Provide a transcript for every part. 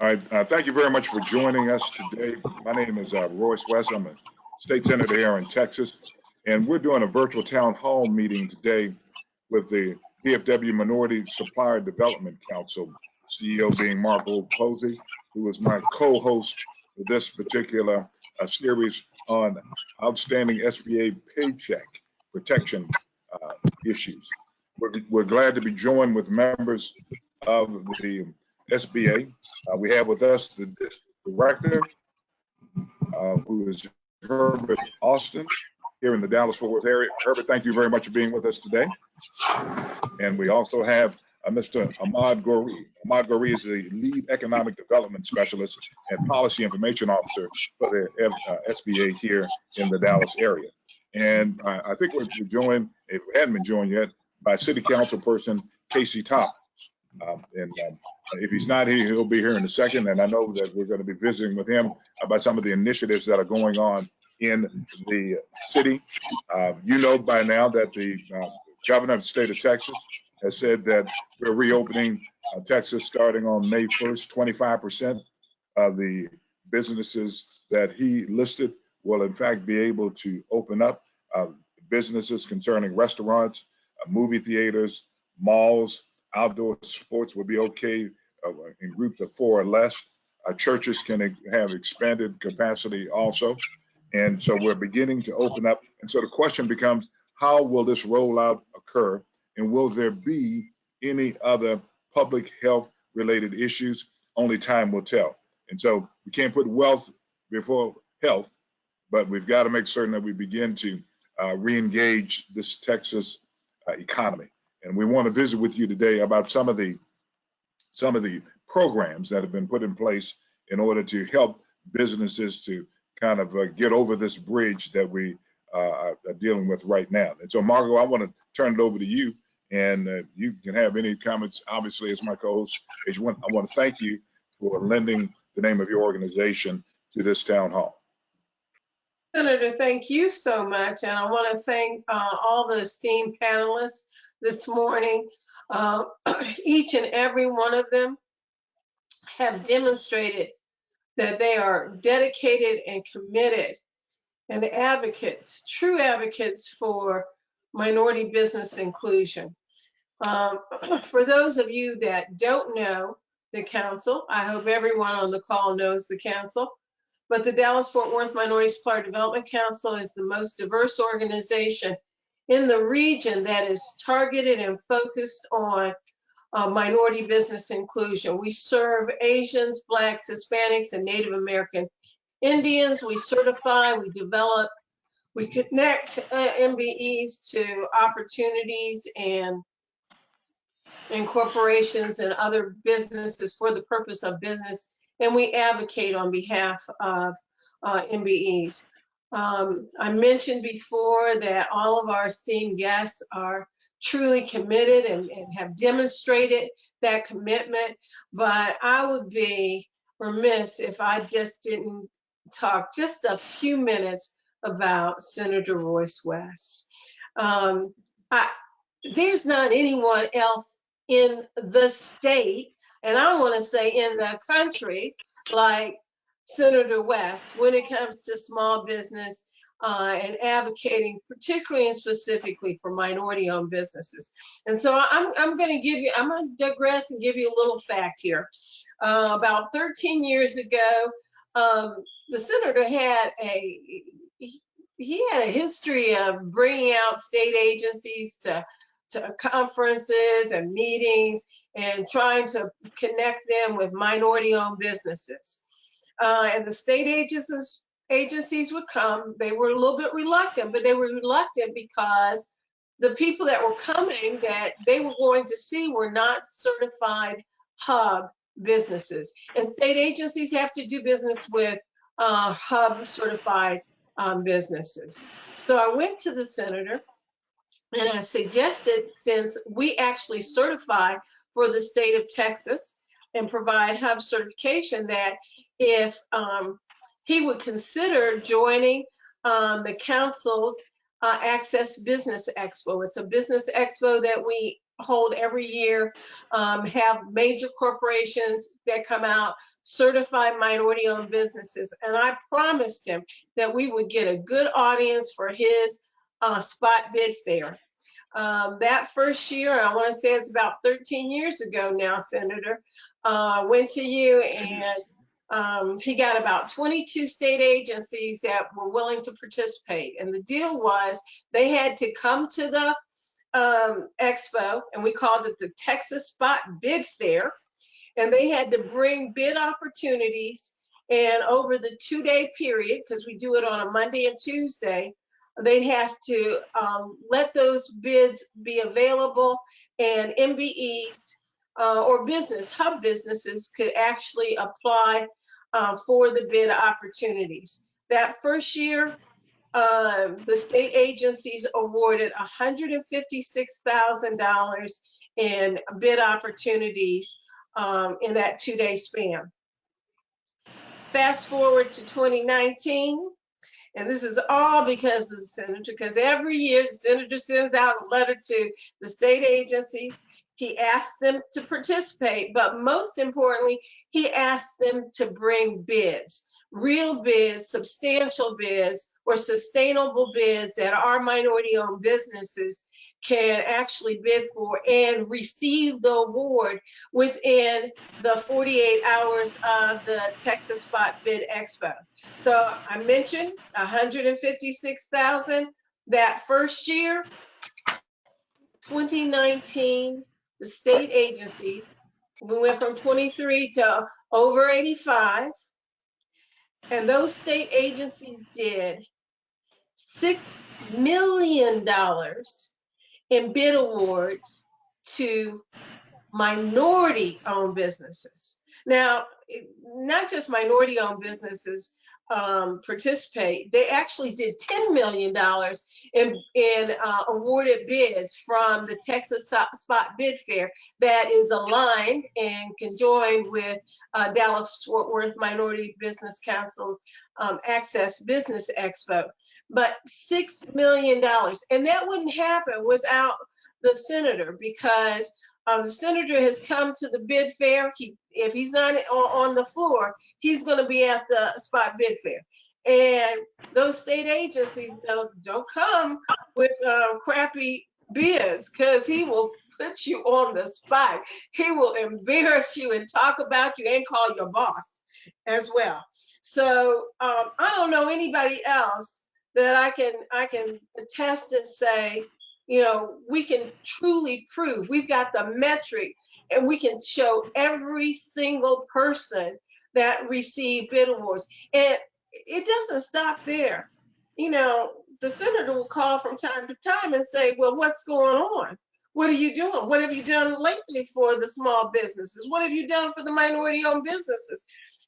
All right, thank you very much for joining us today. My name is Royce West. I'm a state senator here in Texas, and we're doing a virtual town hall meeting today with the DFW Minority Supplier Development Council, CEO being Margo Posey, who is my co-host for this particular series on outstanding SBA paycheck protection issues. We're glad to be joined with members of the SBA. We have with us the director, who is Herbert Austin, here in the Dallas-Fort Worth area. Herbert, thank you very much for being with us today. And we also have Mr. Ahmad Goree. Ahmad Goree is the lead economic development specialist and policy information officer for the SBA here in the Dallas area. And I think we're joined, if we hadn't been joined yet, by City Council person Casey Top. If he's not here, he'll be here in a second. And I know that we're going to be visiting with him about some of the initiatives that are going on in the city. You know by now that the governor of the state of Texas has said that we're reopening Texas starting on May 1st. 25% of the businesses that he listed will in fact be able to open up. Businesses concerning restaurants, movie theaters, malls, outdoor sports will be okay in groups of 4 or less. Churches can have expanded capacity also. And so we're beginning to open up. And so the question becomes, how will this rollout occur? And will there be any other public health related issues? Only time will tell. And so we can't put wealth before health, but we've got to make certain that we begin to re-engage this Texas economy. And we want to visit with you today about some of the programs that have been put in place in order to help businesses to kind of get over this bridge that we are dealing with right now. And so, Margo, I want to turn it over to you, and you can have any comments, obviously, as my co-host. I want to thank you for lending the name of your organization to this town hall. Senator, thank you so much. And I want to thank all the esteemed panelists this morning. Each and every one of them have demonstrated that they are dedicated and committed and advocates, true advocates for minority business inclusion. For those of you that don't know the council, I hope everyone on the call knows the council, but the Dallas-Fort Worth Minority Supplier Development Council is the most diverse organization in the region that is targeted and focused on minority business inclusion. We serve Asians, Blacks, Hispanics, and Native American Indians. We certify, we develop, we connect MBEs to opportunities and corporations and other businesses for the purpose of business, and we advocate on behalf of MBEs. I mentioned before that all of our esteemed guests are truly committed and have demonstrated that commitment, but I would be remiss if I just didn't talk just a few minutes about Senator Royce West. There's not anyone else in the state, and I want to say in the country, like Senator West when it comes to small business and advocating particularly and specifically for minority-owned businesses. And so I'm going to digress and give you a little fact here. About 13 years ago, the senator had a history of bringing out state agencies to conferences and meetings and trying to connect them with minority-owned businesses. And the state agencies would come. They were a little bit reluctant, but they were reluctant because the people that were coming that they were going to see were not certified hub businesses. And state agencies have to do business with hub certified businesses. So I went to the senator and I suggested, since we actually certify for the state of Texas and provide hub certification, that if he would consider joining the council's Access Business Expo. It's a business expo that we hold every year, have major corporations that come out certified minority-owned businesses. And I promised him that we would get a good audience for his spot bid fair. That first year, I want to say it's about 13 years ago now, Senator, went to you, and he got about 22 state agencies that were willing to participate. And the deal was they had to come to the expo, and we called it the Texas Spot Bid Fair, and they had to bring bid opportunities. And over the 2-day period, because we do it on a Monday and Tuesday, they'd have to let those bids be available, and MBEs or hub businesses could actually apply for the bid opportunities. That first year, the state agencies awarded $156,000 in bid opportunities in that 2-day span. Fast forward to 2019, and this is all because of the senator, because every year the senator sends out a letter to the state agencies. He asks them to participate, but most importantly, he asks them to bring bids, real bids, substantial bids, or sustainable bids that our minority-owned businesses can actually bid for and receive the award within the 48 hours of the Texas Spot Bid Expo. So I mentioned 156,000 that first year. 2019, the state agencies, we went from 23 to over 85, and those state agencies did $6 million in bid awards to minority-owned businesses. Now, not just minority-owned businesses participate, they actually did $10 million in awarded bids from the Texas Spot Bid Fair that is aligned and conjoined with Dallas-Fort Worth Minority Business Council's Access Business Expo. But $6 million, and that wouldn't happen without the senator, because the senator has come to the bid fair. If he's not on the floor, he's going to be at the spot bid fair. And those state agencies don't come with crappy bids, because he will put you on the spot. He will embarrass you and talk about you and call your boss as well. So I don't know anybody else that I can attest and say, you know, we can truly prove we've got the metric, and we can show every single person that received bid awards. And it doesn't stop there. You know, the senator will call from time to time and say, well, what's going on? What are you doing? What have you done lately for the small businesses? What have you done for the minority-owned businesses?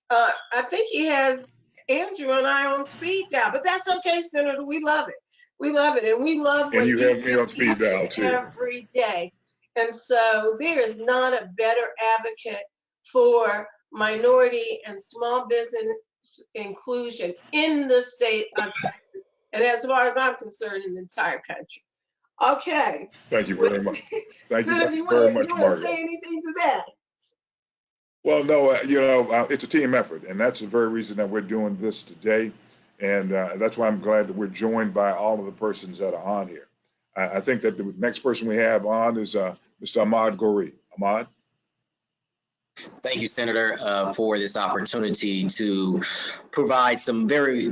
I think he has Andrew and I on speed dial, but that's okay, Senator. We love it. We love it, and we love what you have me on speed dial too every day. And so there is not a better advocate for minority and small business inclusion in the state of Texas, and as far as I'm concerned, in the entire country. Okay. Thank you very much. Thank Senator, you very much, Margo. You want to say anything to that? Well, no, you know, it's a team effort, and that's the very reason that we're doing this today. And that's why I'm glad that we're joined by all of the persons that are on here. I think that the next person we have on is Mr. Ahmad Goree. Ahmad? Thank you, Senator, for this opportunity to provide some very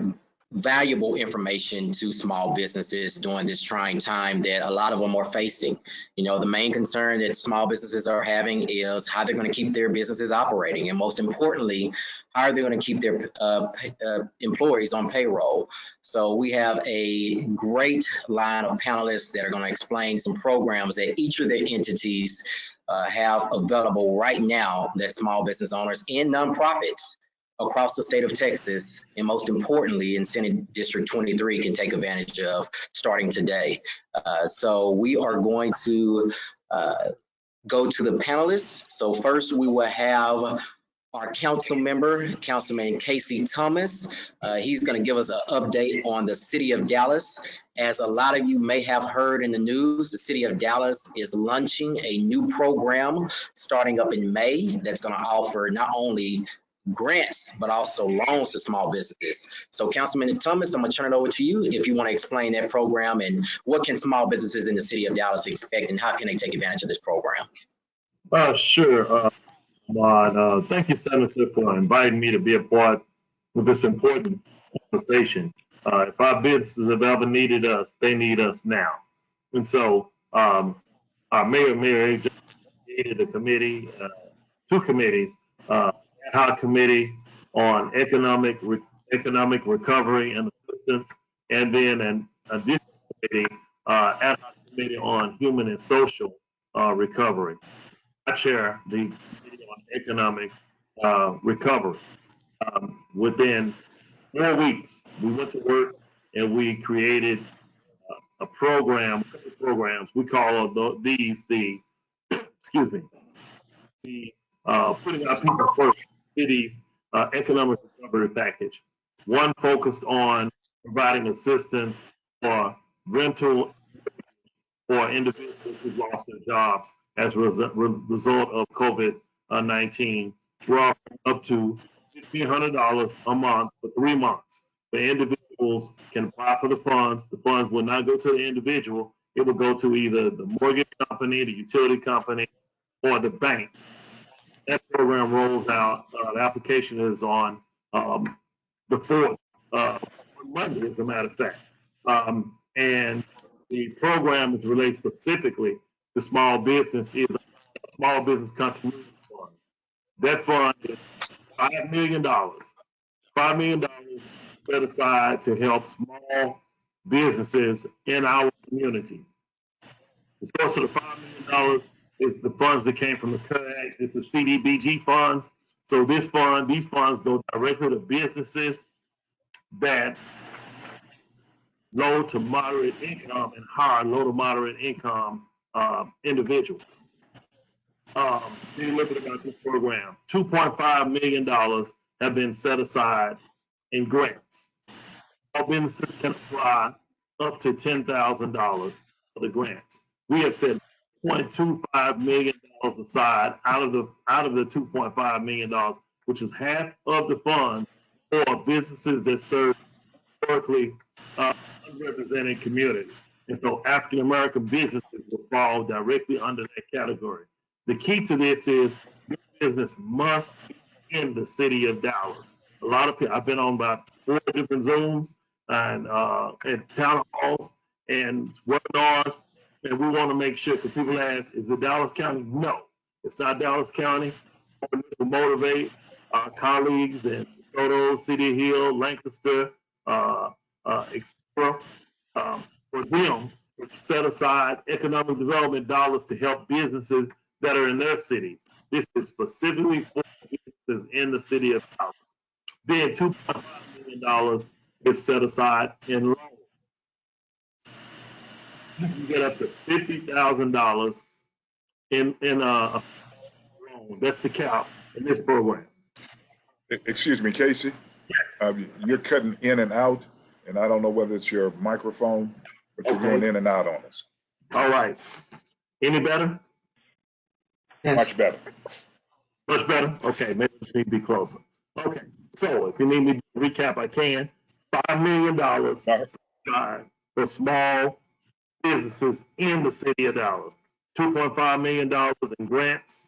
valuable information to small businesses during this trying time that a lot of them are facing. You know, the main concern that small businesses are having is how they're going to keep their businesses operating, and most importantly, how are they going to keep their employees on payroll. So we have a great line of panelists that are going to explain some programs that each of their entities have available right now that small business owners and nonprofits across the state of Texas, and most importantly in Senate District 23, can take advantage of starting today. So we are going to go to the panelists. So first we will have our council member, Councilman Casey Thomas. He's going to give us an update on the city of Dallas. As a lot of you may have heard in the news, the city of Dallas is launching a new program starting up in May that's going to offer not only grants, but also loans to small businesses. So Councilman Thomas, I'm gonna turn it over to you if you want to explain that program and what can small businesses in the city of Dallas expect and how can they take advantage of this program? Sure, Ahmad. Thank you, Senator, for inviting me to be a part of this important conversation. If our businesses have ever needed us, they need us now. And so our mayor just created a committee, two committees, ad hoc committee on economic recovery and assistance, and then an additional committee, ad hoc committee on human and social recovery. I chair the committee on economic recovery. Within 4 weeks, we went to work and we created a program, programs. We call these the, excuse me, the putting our people first cities economic recovery package. One focused on providing assistance for rental for individuals who lost their jobs as a result of COVID-19. We're offering up to $1,500 a month for 3 months. The individuals can apply for the funds. The funds will not go to the individual. It will go to either the mortgage company, the utility company, or the bank. That program rolls out. The application is on the 4th, Monday, as a matter of fact. And the program is related specifically to small business is a small business continuity fund. That fund is $5 million. $5 million set aside to help small businesses in our community. The source of the $5 million is the funds that came from the CARES Act. It's the CDBG funds. So these funds go directly to businesses that low to moderate income and high low to moderate income individuals. Be looking about this program. $2.5 million have been set aside in grants. All businesses can apply up to $10,000 for the grants. We have set $0.25 million aside out of the $2.5 million, which is half of the funds for businesses that serve historically underrepresented communities. And so African American businesses will fall directly under that category. The key to this is this business must be in the city of Dallas. A lot of people, I've been on about 4 different Zooms and at town halls and webinars, and we want to make sure, because people ask, is it Dallas County? No, it's not Dallas County. We will motivate our colleagues in Soto, City Hill, Lancaster, etc. For them to set aside economic development dollars to help businesses that are in their cities. This is specifically for businesses in the city of Dallas. Then $2.5 million is set aside in loans. You can get up to $50,000 in a loan. That's the cap in this program. Excuse me, Casey. Yes. You're cutting in and out, and I don't know whether it's your microphone, but you're going in and out on us. All right. Any better? Yes. Much better. Much better? Okay, maybe I need to be closer. Okay, so if you need me to recap, I can. $5 million for small businesses in the city of Dallas. $2.5 million in grants,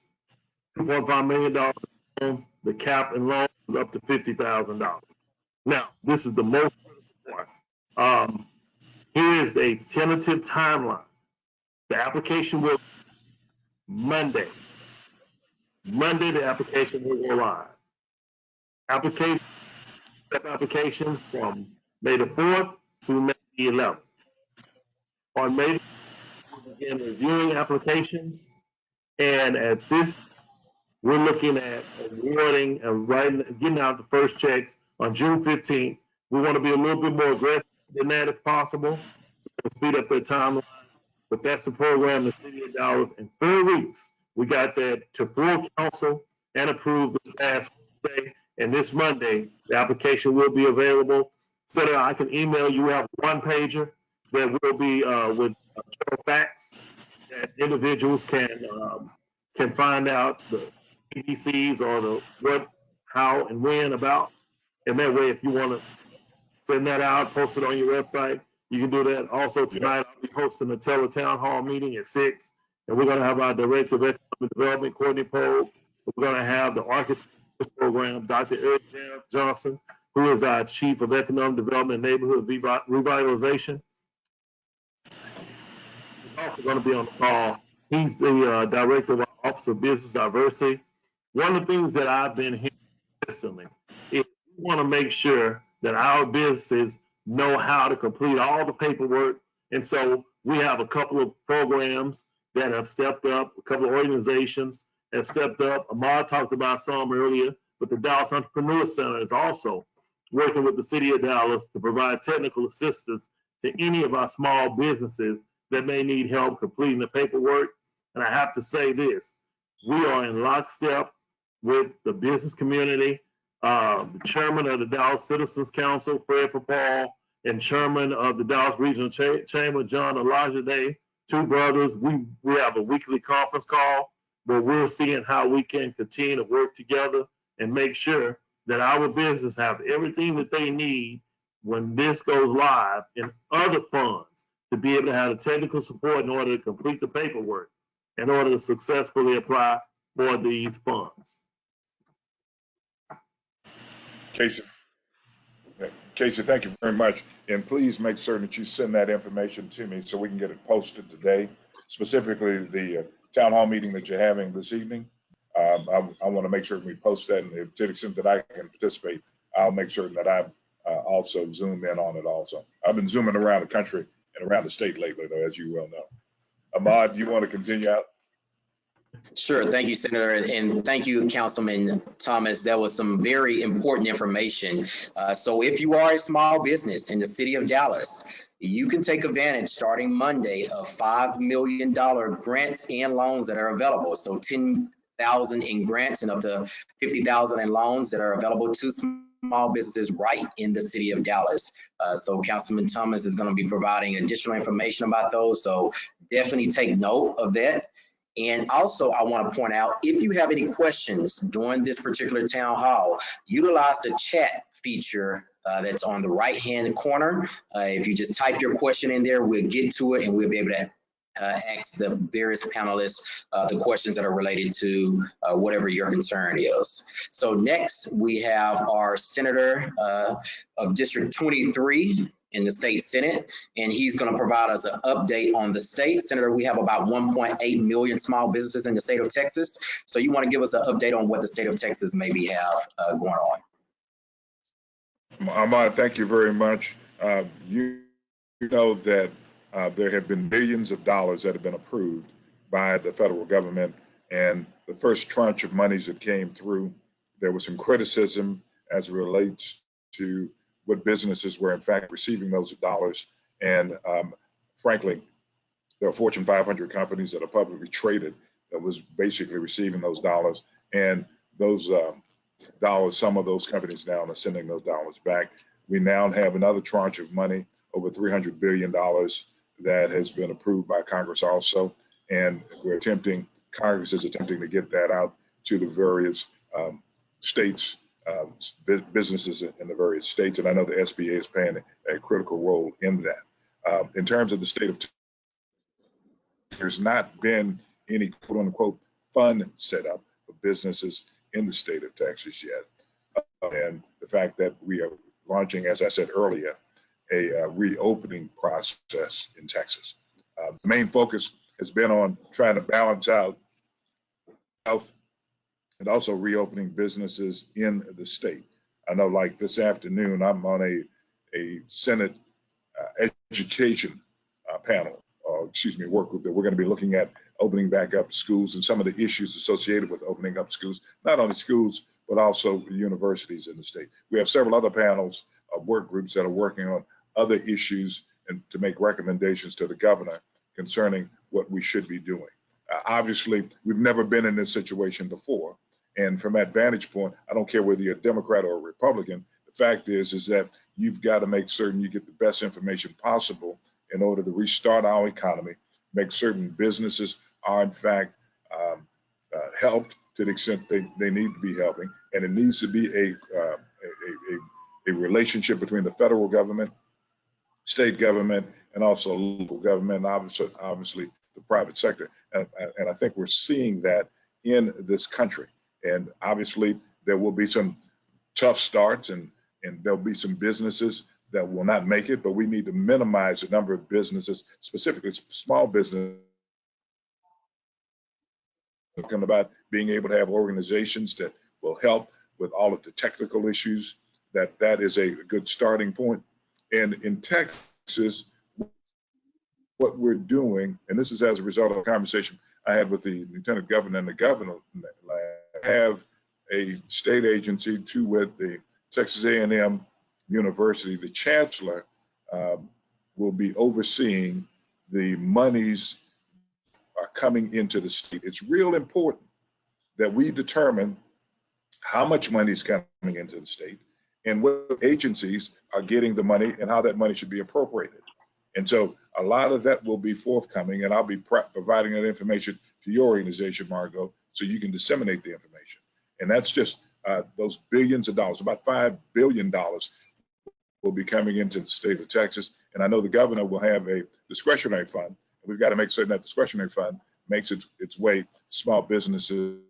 $2.5 million in loans. The cap in loans is up to $50,000. Now, this is the most important part. Here is a tentative timeline. The application will Monday, the application will go live. Applications from May the 4th through May the 11th. On May, we'll begin reviewing applications, and at this, we're looking at awarding and getting out the first checks on June 15th. We want to be a little bit more aggressive than that if possible, to speed up their timeline. But that's the program, the city of Dallas. In 4 weeks, we got that to full council and approved this past Wednesday. And this Monday, the application will be available. So that I can email you out one pager that will be with general facts that individuals can find out the ABCs or how and when about. And that way, if you want to send that out, post it on your website, you can do that. Also tonight, I'll be hosting a town hall meeting at 6, and we're going to have our Director of Economic Development, Courtney Poe. We're going to have the architect of this program, Dr. Eric Johnson, who is our Chief of Economic Development and Neighborhood Revitalization. He's also going to be on the call. He's the Director of our Office of Business Diversity. One of the things that I've been hearing consistently is we want to make sure that our businesses know how to complete all the paperwork. And so we have a couple of programs that have stepped up, a couple of organizations have stepped up. Ahmad talked about some earlier, but the Dallas Entrepreneur Center is also working with the city of Dallas to provide technical assistance to any of our small businesses that may need help completing the paperwork. And I have to say this, we are in lockstep with the business community. The chairman of the Dallas Citizens Council, Fred Ppa, and chairman of the Dallas Regional Chamber, John Elijah, two brothers. We have a weekly conference call where we're seeing how we can continue to work together and make sure that our business have everything that they need when this goes live and other funds to be able to have the technical support in order to complete the paperwork in order to successfully apply for these funds. Casey, thank you very much. And please make certain that you send that information to me so we can get it posted today, specifically the town hall meeting that you're having this evening. I want to make sure we post that, and to the extent that I can participate, I'll make sure that I also zoom in on it also. I've been zooming around the country and around the state lately, though, as you well know. Ahmad, do you want to continue out? Sure. Thank you, Senator. And thank you, Councilman Thomas. That was some very important information. So if you are a small business in the city of Dallas, you can take advantage starting Monday of $5 million grants and loans that are available. So $10,000 in grants and up to $50,000 in loans that are available to small businesses right in the city of Dallas. So Councilman Thomas is going to be providing additional information about those. So definitely take note of that. And also, I want to point out, if you have any questions during this particular town hall, utilize the chat feature that's on the right-hand corner. If you just type your question in there, we'll get to it and we'll be able to ask the various panelists the questions that are related to whatever your concern is. So next, we have our Senator of District 23 in the state Senate, and he's going to provide us an update on the state. Senator, we have about 1.8 million small businesses in the state of Texas. So you want to give us an update on what the state of Texas maybe have going on. Ahmad, thank you very much. You know that there have been billions of dollars that have been approved by the federal government, and the first tranche of monies that came through, there was some criticism as it relates to what businesses were in fact receiving those dollars. And frankly, there are Fortune 500 companies that are publicly traded that was basically receiving those dollars. And those dollars, some of those companies now are sending those dollars back. We now have another tranche of money, over $300 billion, that has been approved by Congress also. And Congress is attempting to get that out to the various states, businesses in the various states, and I know the SBA is playing a critical role in that. In terms of the state of Texas, there's not been any quote unquote fund set up for businesses in the state of Texas yet. And the fact that we are launching, as I said earlier, a reopening process in Texas. The main focus has been on trying to balance out health and also reopening businesses in the state. I know, like this afternoon, I'm on a Senate education panel, work group, that we're going to be looking at opening back up schools and some of the issues associated with opening up schools, not only schools, but also universities in the state. We have several other panels of work groups that are working on other issues and to make recommendations to the governor concerning what we should be doing. Obviously, we've never been in this situation before. And from that vantage point, I don't care whether you're a Democrat or a Republican, the fact is that you've got to make certain you get the best information possible in order to restart our economy, make certain businesses are in fact helped to the extent they need to be helping. And it needs to be a relationship between the federal government, state government, and also local government, and obviously the private sector. And I think we're seeing that in this country. And obviously there will be some tough starts, and there'll be some businesses that will not make it, but we need to minimize the number of businesses, specifically small business, about being able to have organizations that will help with all of the technical issues. That is a good starting point. And in Texas, what we're doing, and this is as a result of a conversation I had with the lieutenant governor and the governor, have a state agency with the Texas A&M University. The chancellor will be overseeing the monies are coming into the state. It's real important that we determine how much money is coming into the state and what agencies are getting the money and how that money should be appropriated. And so a lot of that will be forthcoming, and I'll be providing that information to your organization, Margo, so you can disseminate the information. And that's just those billions of dollars, about $5 billion will be coming into the state of Texas. And I know the governor will have a discretionary fund. We've got to make certain that discretionary fund makes its way to small businesses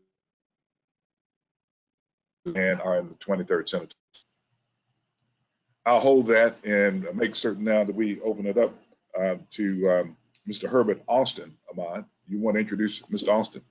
and are in the 23rd Senate. I'll hold that and make certain now that we open it up to Mr. Herbert Austin. Ahmad, you want to introduce Mr. Austin?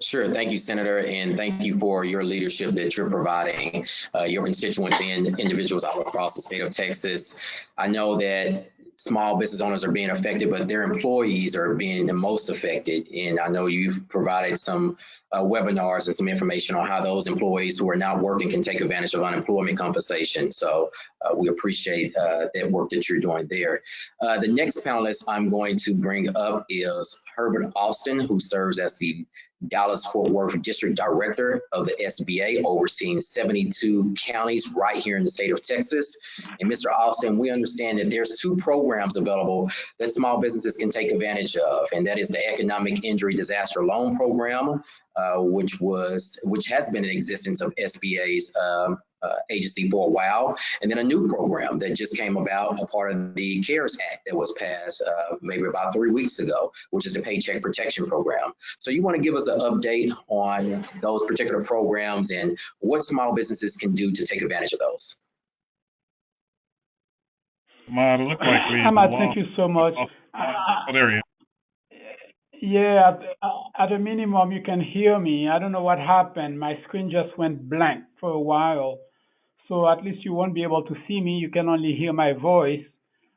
Sure. Thank you, Senator, and thank you for your leadership that you're providing your constituents and individuals all across the state of Texas. I know that small business owners are being affected, but their employees are being the most affected. And I know you've provided some webinars and some information on how those employees who are not working can take advantage of unemployment compensation. So we appreciate that work that you're doing there. The next panelist I'm going to bring up is Herbert Austin, who serves as the Dallas-Fort Worth District Director of the SBA, overseeing 72 counties right here in the state of Texas. And Mr. Austin, we understand that there's 2 programs available that small businesses can take advantage of, and that is the Economic Injury Disaster Loan Program, which has been in existence of SBA's agency for a while, and then a new program that just came about, a part of the CARES Act that was passed maybe about 3 weeks ago, which is the Paycheck Protection Program. So you want to give us an update on those particular programs and what small businesses can do to take advantage of those? Ahmad, thank you so much. Oh, there he is. Yeah, at a minimum, you can hear me. I don't know what happened. My screen just went blank for a while. So at least you won't be able to see me. You can only hear my voice.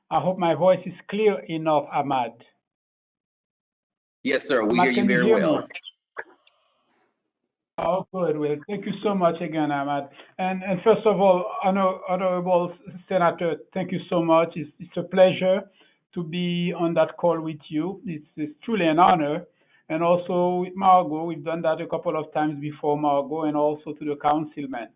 I hope my voice is clear enough, Ahmad. Yes, sir. We Ahmad, hear you can very hear well. me? Oh, good. Well, thank you so much again, Ahmad. And first of all, Honorable Senator, thank you so much. It's a pleasure to be on that call with you. It's truly an honor. And also with Margo, we've done that a couple of times before, Margo, and also to the councilman.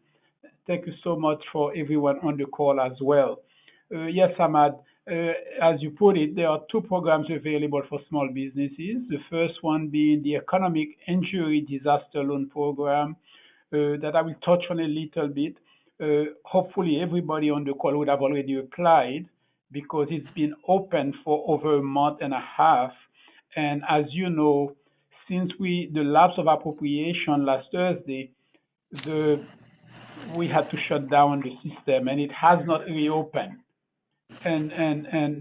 Thank you so much for everyone on the call as well. Yes, Ahmad, as you put it, there are 2 programs available for small businesses. The first one being the Economic Injury Disaster Loan Program that I will touch on a little bit. Hopefully everybody on the call would have already applied because it's been open for over a month and a half. And as you know, since the lapse of appropriation last Thursday, we had to shut down the system, and it has not reopened. And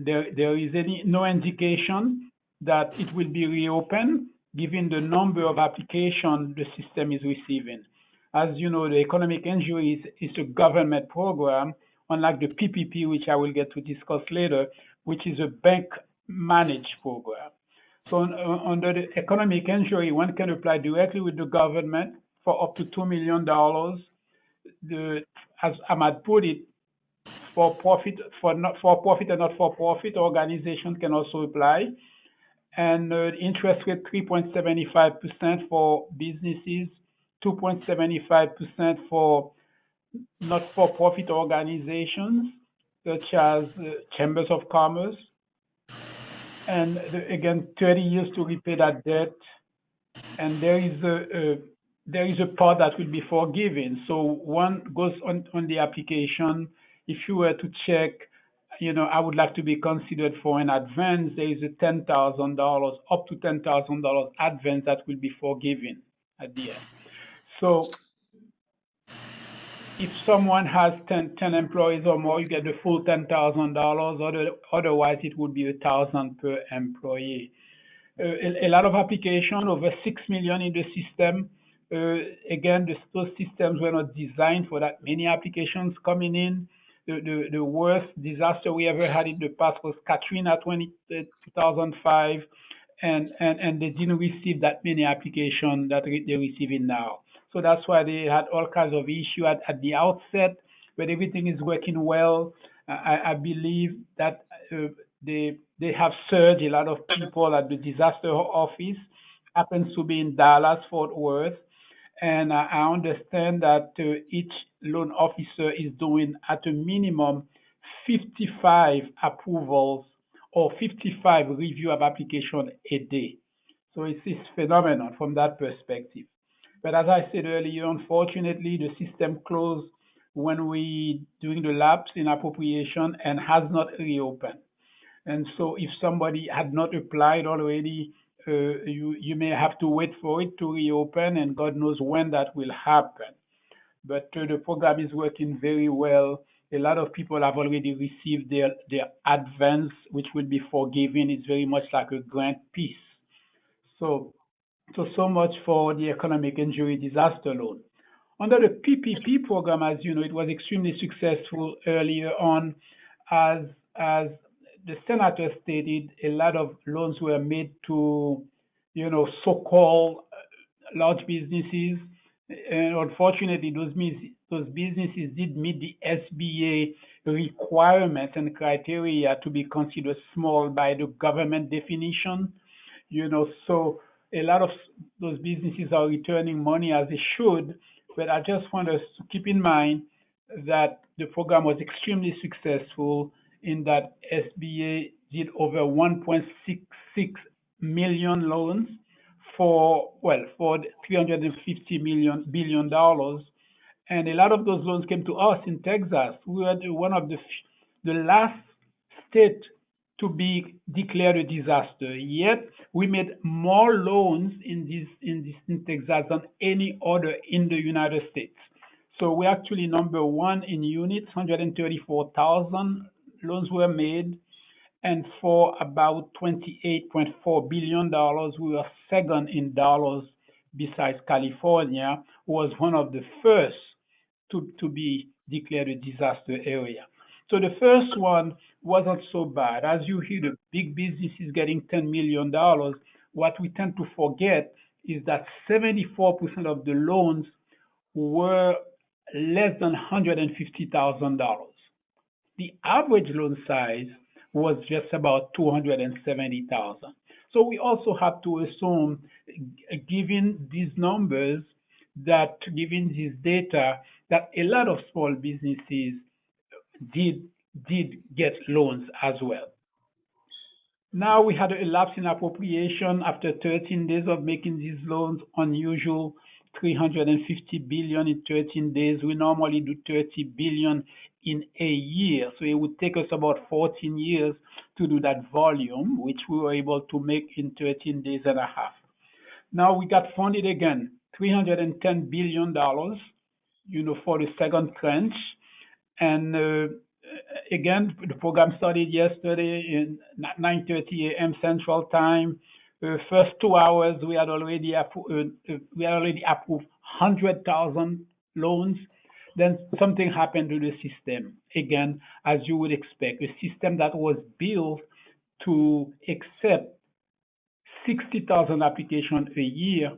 there is no indication that it will be reopened given the number of applications the system is receiving. As you know, the economic injury is a government program, unlike the PPP, which I will get to discuss later, which is a bank-managed program. So under the economic injury, one can apply directly with the government for up to $2 million. As Ahmad put it, for-profit and not-for-profit organizations can also apply. And interest rate 3.75% for businesses, 2.75% for not-for-profit organizations, such as chambers of commerce. And again, 30 years to repay that debt. And there is there is a part that will be forgiven. So one goes on the application. If you were to check, I would like to be considered for an advance, there is a $10,000, up to $10,000 advance that will be forgiven at the end. So if someone has 10 employees or more, you get the full $10,000. Otherwise, it would be $1,000 per employee. A lot of application, over 6 million in the system. Again, those systems were not designed for that many applications coming in. The worst disaster we ever had in the past was Katrina 2005, and they didn't receive that many applications that they're receiving now. So that's why they had all kinds of issues at the outset, but everything is working well. I believe that they have surged a lot of people at the disaster office, happens to be in Dallas, Fort Worth, and I understand that each loan officer is doing at a minimum 55 approvals or 55 review of application a day. So it's phenomenal from that perspective. But as I said earlier, unfortunately, the system closed when we doing the lapse in appropriation and has not reopened. And so if somebody had not applied already, you may have to wait for it to reopen, and God knows when that will happen. But the program is working very well. A lot of people have already received their advance, which will be forgiven. It's very much like a grant piece. So much for the economic injury disaster loan. Under the PPP program, as you know, it was extremely successful earlier on. As the senator stated, a lot of loans were made to, so-called large businesses. And unfortunately, those businesses did meet the SBA requirements and criteria to be considered small by the government definition. So a lot of those businesses are returning money as they should, but I just want us to keep in mind that the program was extremely successful in that SBA did over 1.66 million loans for $350 billion. And a lot of those loans came to us in Texas. We were one of the last state to be declared a disaster. Yet we made more loans in Texas than any other in the United States. So we're actually number one in units, 134,000 loans were made, and for about $28.4 billion, we were second in dollars besides California, who was one of the first to be declared a disaster area. So the first one wasn't so bad. As you hear the big businesses getting $10 million, what we tend to forget is that 74% of the loans were less than $150,000. The average loan size was just about $270,000. So we also have to assume, given these numbers, that given this data, that a lot of small businesses did get loans as well. Now we had a lapse in appropriation after 13 days of making these loans, unusual, $350 billion in 13 days. We normally do $30 billion in a year. So it would take us about 14 years to do that volume, which we were able to make in 13 days and a half. Now we got funded again, $310 billion, for the second tranche. And again, the program started yesterday at 9:30 a.m. Central Time. First 2 hours, we had already approved 100,000 loans. Then something happened to the system. Again, as you would expect, a system that was built to accept 60,000 applications a year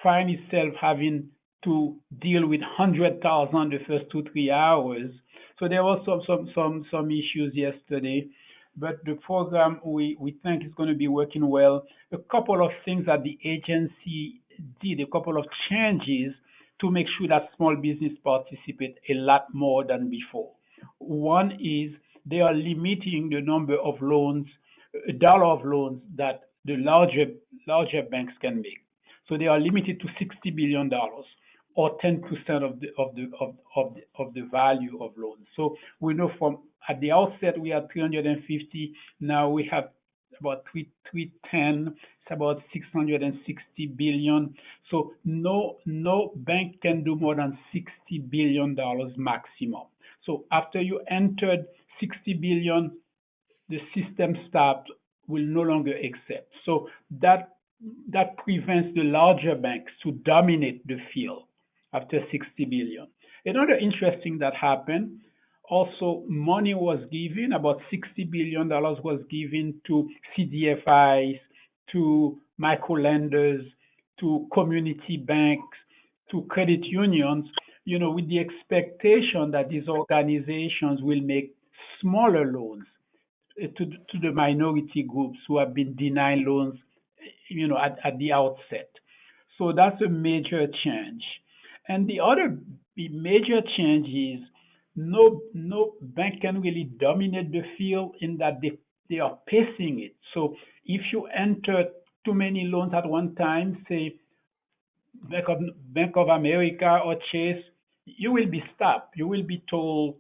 find itself having to deal with 100,000 the first 2-3 hours. So there was some issues yesterday, but the program we think is going to be working well. A couple of things that the agency did, a couple of changes to make sure that small business participate a lot more than before. One is they are limiting the number of loans, dollar of loans that the larger banks can make. So they are limited to $60 billion or 10% of the value of loans. So we know from at the outset we had 350. Now we have about 310. It's about 660 billion. So no bank can do more than $60 billion maximum. So after you entered 60 billion, the system stopped, will no longer accept. So that prevents the larger banks to dominate the field after 60 billion. Another interesting that happened, also money was given, about $60 billion was given to CDFIs, to microlenders, to community banks, to credit unions, with the expectation that these organizations will make smaller loans to the minority groups who have been denied loans, at the outset. So that's a major change. And the other major change is no bank can really dominate the field in that they are pacing it. So if you enter too many loans at one time, say Bank of America or Chase, you will be stopped. You will be told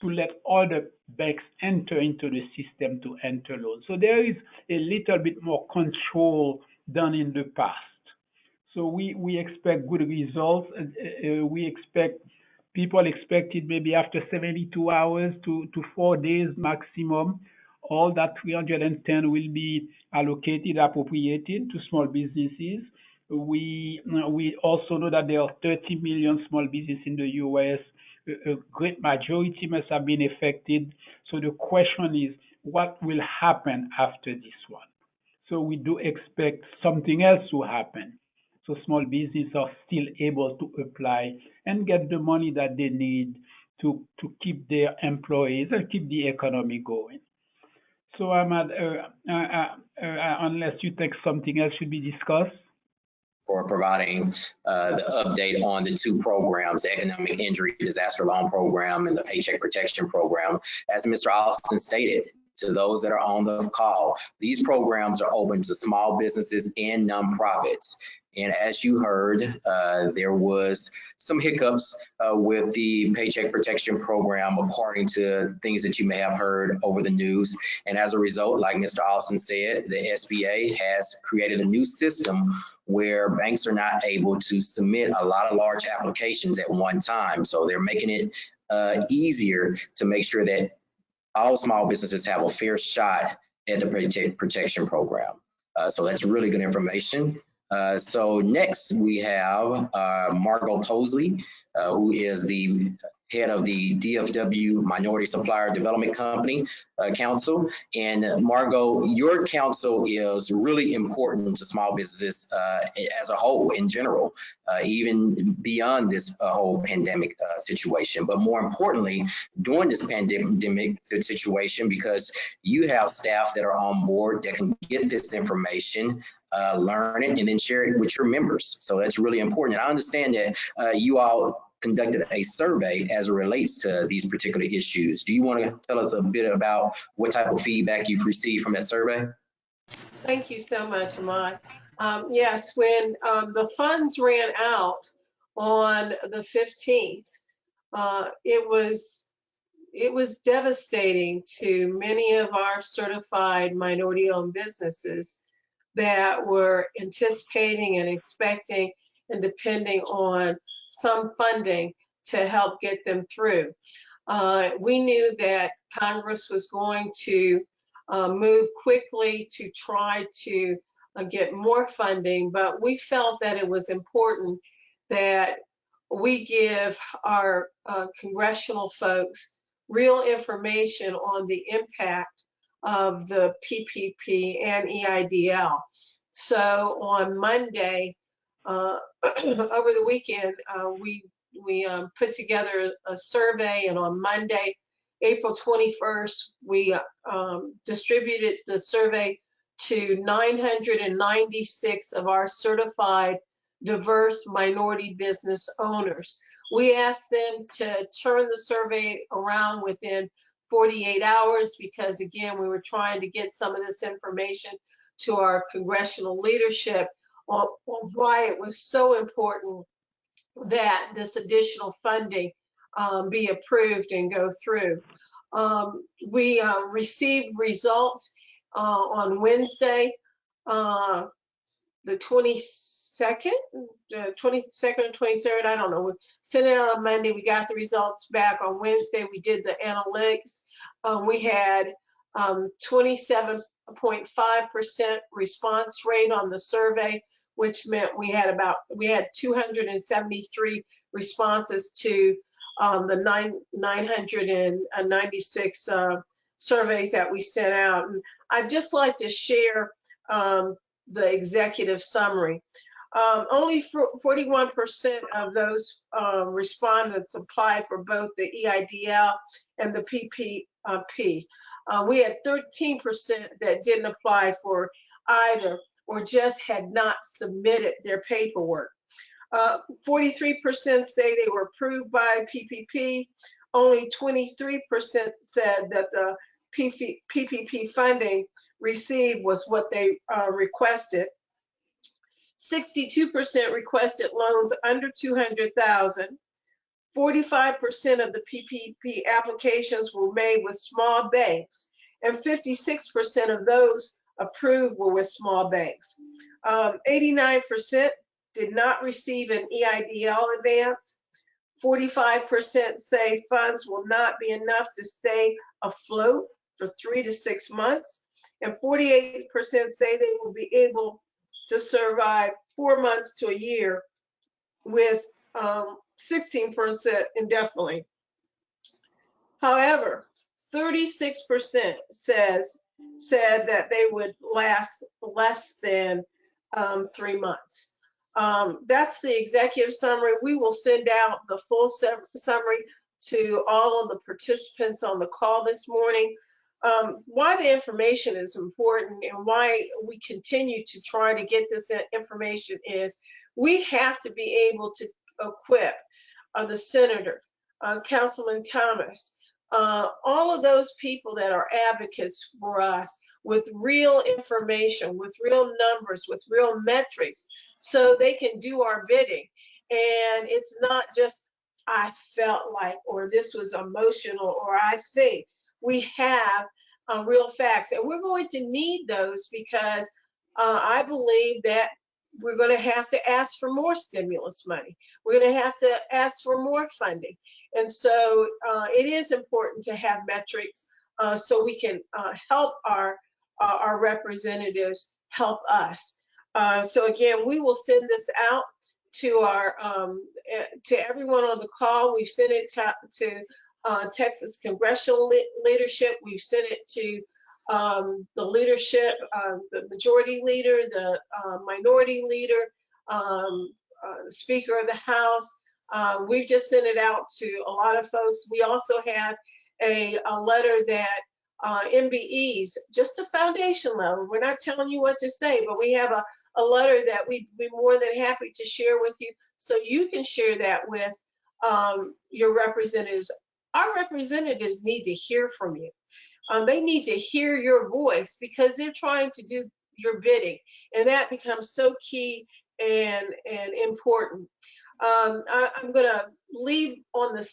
to let other banks enter into the system to enter loans. So there is a little bit more control than in the past. So we expect good results. People expected maybe after 72 hours to 4 days maximum, all that 310 will be allocated, appropriated to small businesses. We also know that there are 30 million small businesses in the U.S. A great majority must have been affected. So the question is, what will happen after this one? So we do expect something else to happen. So small businesses are still able to apply and get the money that they need to keep their employees and keep the economy going. So Ahmad, unless you think something else should be discussed. For providing the update on the two programs, the Economic Injury Disaster Loan Program and the Paycheck Protection Program. As Mr. Austin stated, to those that are on the call, these programs are open to small businesses and nonprofits. And as you heard, there was some hiccups with the Paycheck Protection Program, according to things that you may have heard over the news. And as a result, like Mr. Austin said, the SBA has created a new system where banks are not able to submit a lot of large applications at one time. So they're making it easier to make sure that all small businesses have a fair shot at the Paycheck Protection Program. So that's really good information. So next we have Margo Posey, who is the head of the DFW Minority Supplier Development Company Council. And Margo, your council is really important to small businesses as a whole in general, even beyond this whole pandemic situation. But more importantly, during this pandemic situation, because you have staff that are on board that can get this information, learn it, and then share it with your members. So that's really important. And I understand that you all conducted a survey as it relates to these particular issues. Do you want to tell us a bit about what type of feedback you've received from that survey? Thank you so much, Ahmad. Yes, when the funds ran out on the 15th, it was devastating to many of our certified minority-owned businesses that were anticipating and expecting and depending on some funding to help get them through. We knew that Congress was going to move quickly to try to get more funding, but we felt that it was important that we give our congressional folks real information on the impact of the PPP and EIDL. So on Monday, over the weekend, we put together a survey, and on Monday, April 21st, we distributed the survey to 996 of our certified diverse minority business owners. We asked them to turn the survey around within 48 hours because, again, we were trying to get some of this information to our congressional leadership on why it was so important that this additional funding be approved and go through. We received results on Wednesday, the 22nd or 23rd, I don't know. We sent it out on Monday. We got the results back on Wednesday. We did the analytics. We had 27.5% response rate on the survey, which meant we had 273 responses to the 996 surveys that we sent out. And I'd just like to share the executive summary. Only 41% of those respondents applied for both the EIDL and the PPP. We had 13% that didn't apply for either or just had not submitted their paperwork. 43% say they were approved by PPP. Only 23% said that the PPP funding received was what they requested. 62% requested loans under 200,000. 45% of the PPP applications were made with small banks, and 56% of those approved were with small banks. 89% did not receive an EIDL advance. 45% say funds will not be enough to stay afloat for 3 to 6 months, and 48% say they will be able to survive 4 months to a year, with 16% indefinitely. However, 36% said that they would last less than 3 months. That's the executive summary. We will send out the full summary to all of the participants on the call this morning. Why the information is important and why we continue to try to get this information is we have to be able to equip the senator, Councilman Thomas, all of those people that are advocates for us with real information, with real numbers, with real metrics, so they can do our bidding. And it's not just, I felt like, or this was emotional, or I think. We have real facts, and we're going to need those because I believe that we're going to have to ask for more stimulus money. We're going to have to ask for more funding. And so it is important to have metrics so we can help our representatives help us. So again, we will send this out to to everyone on the call. We've sent it to Texas congressional leadership. We've sent it to the leadership, the majority leader, the minority leader, the Speaker of the House. We've just sent it out to a lot of folks. We also have a letter that MBEs, just a foundation level. We're not telling you what to say, but we have a letter that we'd be more than happy to share with you, so you can share that with your representatives. Our representatives need to hear from you. They need to hear your voice because they're trying to do your bidding, and that becomes so key and important. I'm going to leave on the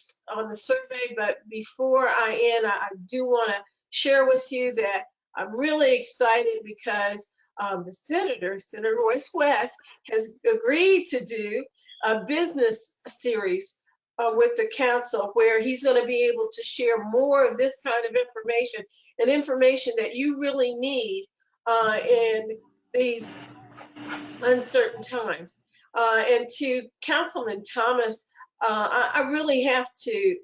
survey, but before I end, I do want to share with you that I'm really excited because the Senator Royce West, has agreed to do a business series with the council, where he's going to be able to share more of this kind of information, and information that you really need in these uncertain times. And to Councilman Thomas, I really have to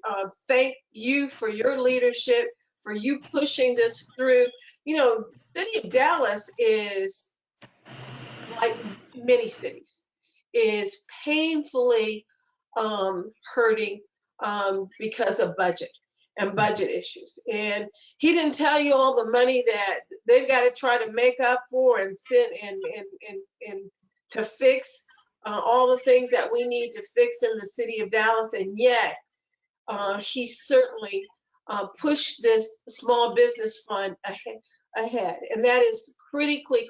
thank you for your leadership, for you pushing this through. You know, the city of Dallas is, like many cities, is painfully hurting because of budget and budget issues. And he didn't tell you all the money that they've got to try to make up for and send and to fix all the things that we need to fix in the city of Dallas. And yet he certainly pushed this small business fund ahead. And that is critically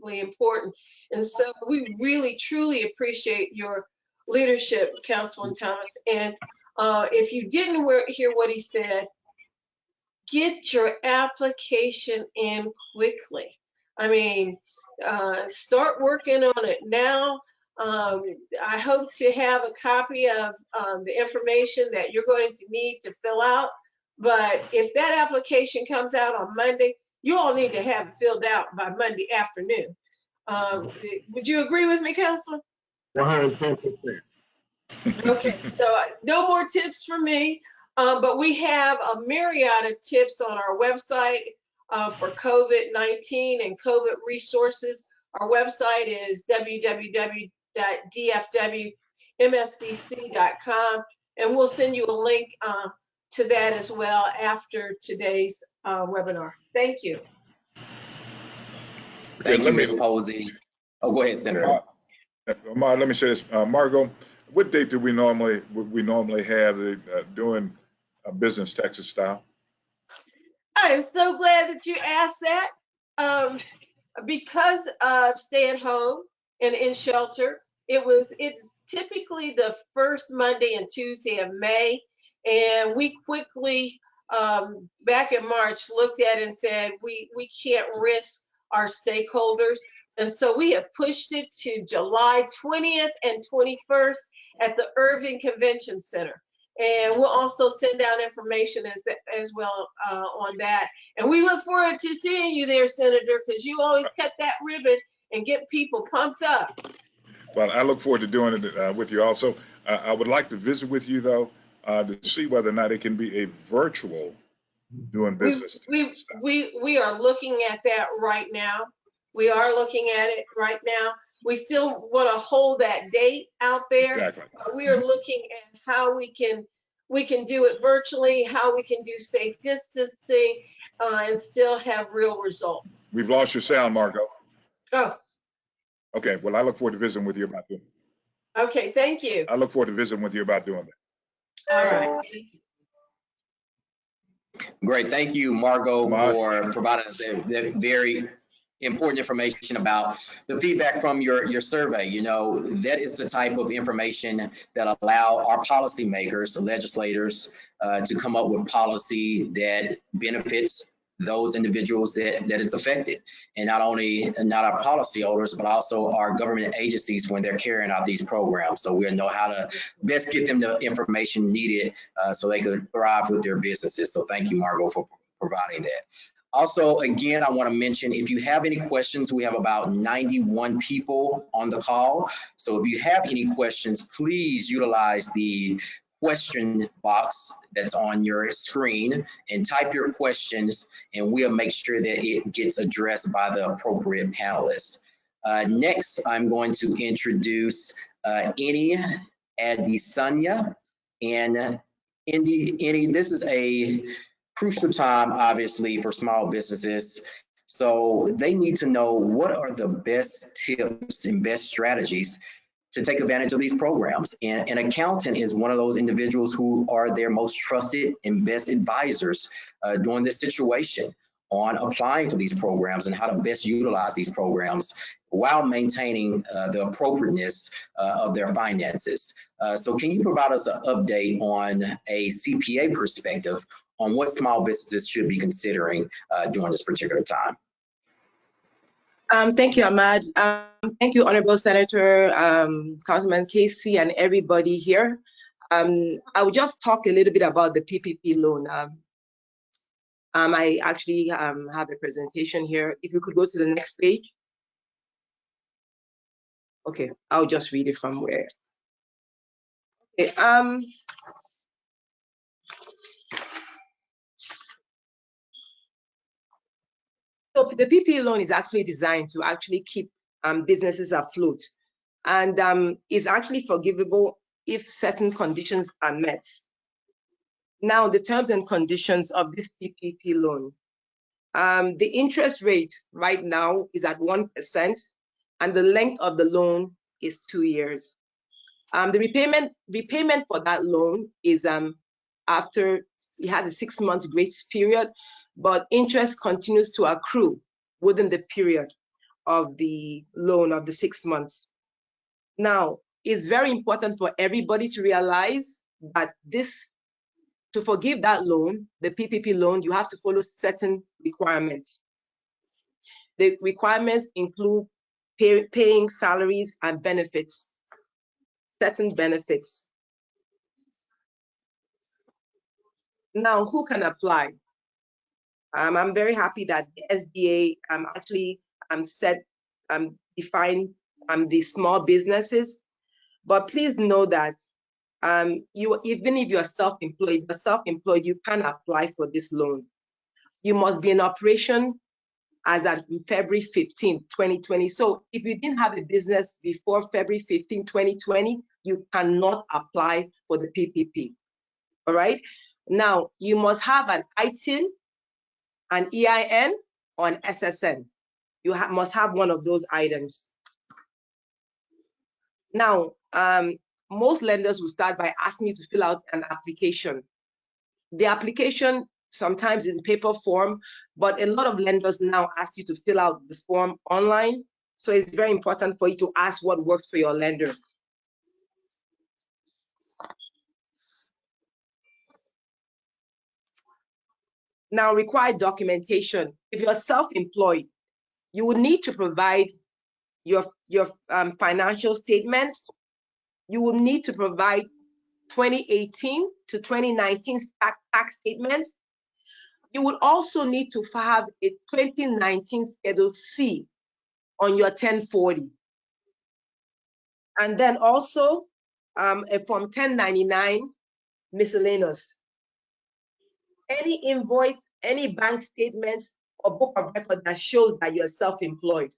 critically important. And so we really, truly appreciate your leadership, Councilman Thomas. And if you didn't hear what he said, get your application in quickly. I mean, start working on it now. I hope to have a copy of the information that you're going to need to fill out. But if that application comes out on Monday, you all need to have it filled out by Monday afternoon. Would you agree with me, Councilman? 110%. Okay, so no more tips from me, but we have a myriad of tips on our website for COVID-19 and COVID resources. Our website is www.dfwmsdc.com, and we'll send you a link to that as well after today's webinar. Thank you. Thank you, Ms. Posey. Oh, go ahead, Senator. Ahmad, let me say this, Margo. What date do we normally have doing business Texas style? I'm so glad that you asked that. Because of stay at home and in shelter, it's typically the first Monday and Tuesday of May. And we quickly, back in March, looked at it and said, we can't risk our stakeholders. And so we have pushed it to July 20th and 21st at the Irving Convention Center. And we'll also send out information as well on that. And we look forward to seeing you there, Senator, because you always cut that ribbon and get people pumped up. Well, I look forward to doing it with you also. I would like to visit with you, though, to see whether or not it can be a virtual doing business. We are looking at that right now. We are looking at it right now. We still want to hold that date out there. Exactly. We are looking at how we can do it virtually, how we can do safe distancing, and still have real results. We've lost your sound, Margo. Oh. Okay. Well, I look forward to visiting with you about doing it. Okay. Thank you. I look forward to visiting with you about doing that. All right. Great. Thank you, Margo, for providing us that very important information about the feedback from your survey. You know, that is the type of information that allow our policymakers, legislators, to come up with policy that benefits those individuals that it's affected, and not our policyholders, but also our government agencies when they're carrying out these programs. So we'll know how to best get them the information needed so they can thrive with their businesses. So thank you, Margo, for providing that. Also, again, I want to mention, if you have any questions, we have about 91 people on the call. So if you have any questions, please utilize the question box that's on your screen and type your questions, and we'll make sure that it gets addressed by the appropriate panelists. Next, I'm going to introduce Adesanya. And Indy, this is a crucial time, obviously, for small businesses. So they need to know what are the best tips and best strategies to take advantage of these programs. And an accountant is one of those individuals who are their most trusted and best advisors during this situation on applying for these programs and how to best utilize these programs while maintaining the appropriateness of their finances. So can you provide us an update on a CPA perspective on what small businesses should be considering during this particular time? Thank you, Ahmad. Thank you, Honorable Senator, Councilman Casey, and everybody here. I will just talk a little bit about the PPP loan. I actually have a presentation here. If you could go to the next page. Okay, I'll just read it from where. Okay, so the PPP loan is actually designed to actually keep businesses afloat, and is actually forgivable if certain conditions are met. Now, the terms and conditions of this PPP loan. The interest rate right now is at 1%, and the length of the loan is 2 years. The repayment for that loan is after it has a 6-month grace period, but interest continues to accrue within the period. of the loan of the 6 months. Now, it's very important for everybody to realize that to forgive that loan, the PPP loan, you have to follow certain requirements. The requirements include paying salaries and benefits, certain benefits. Now, who can apply? I'm very happy that the SBA actually defined the small businesses, but please know that even if you're self-employed, you can apply for this loan. You must be in operation as at February 15, 2020. So if you didn't have a business before February 15, 2020, you cannot apply for the PPP. All right. Now, you must have an ITIN, an EIN, or an SSN. You must have one of those items. Now, most lenders will start by asking you to fill out an application. The application sometimes in paper form, but a lot of lenders now ask you to fill out the form online. So it's very important for you to ask what works for your lender. Now, required documentation. If you're self-employed, you will need to provide your financial statements. You will need to provide 2018 to 2019 tax statements. You would also need to have a 2019 Schedule C on your 1040. And then also a Form 1099 miscellaneous. Any invoice, any bank statement, or book of record that shows that you're self-employed.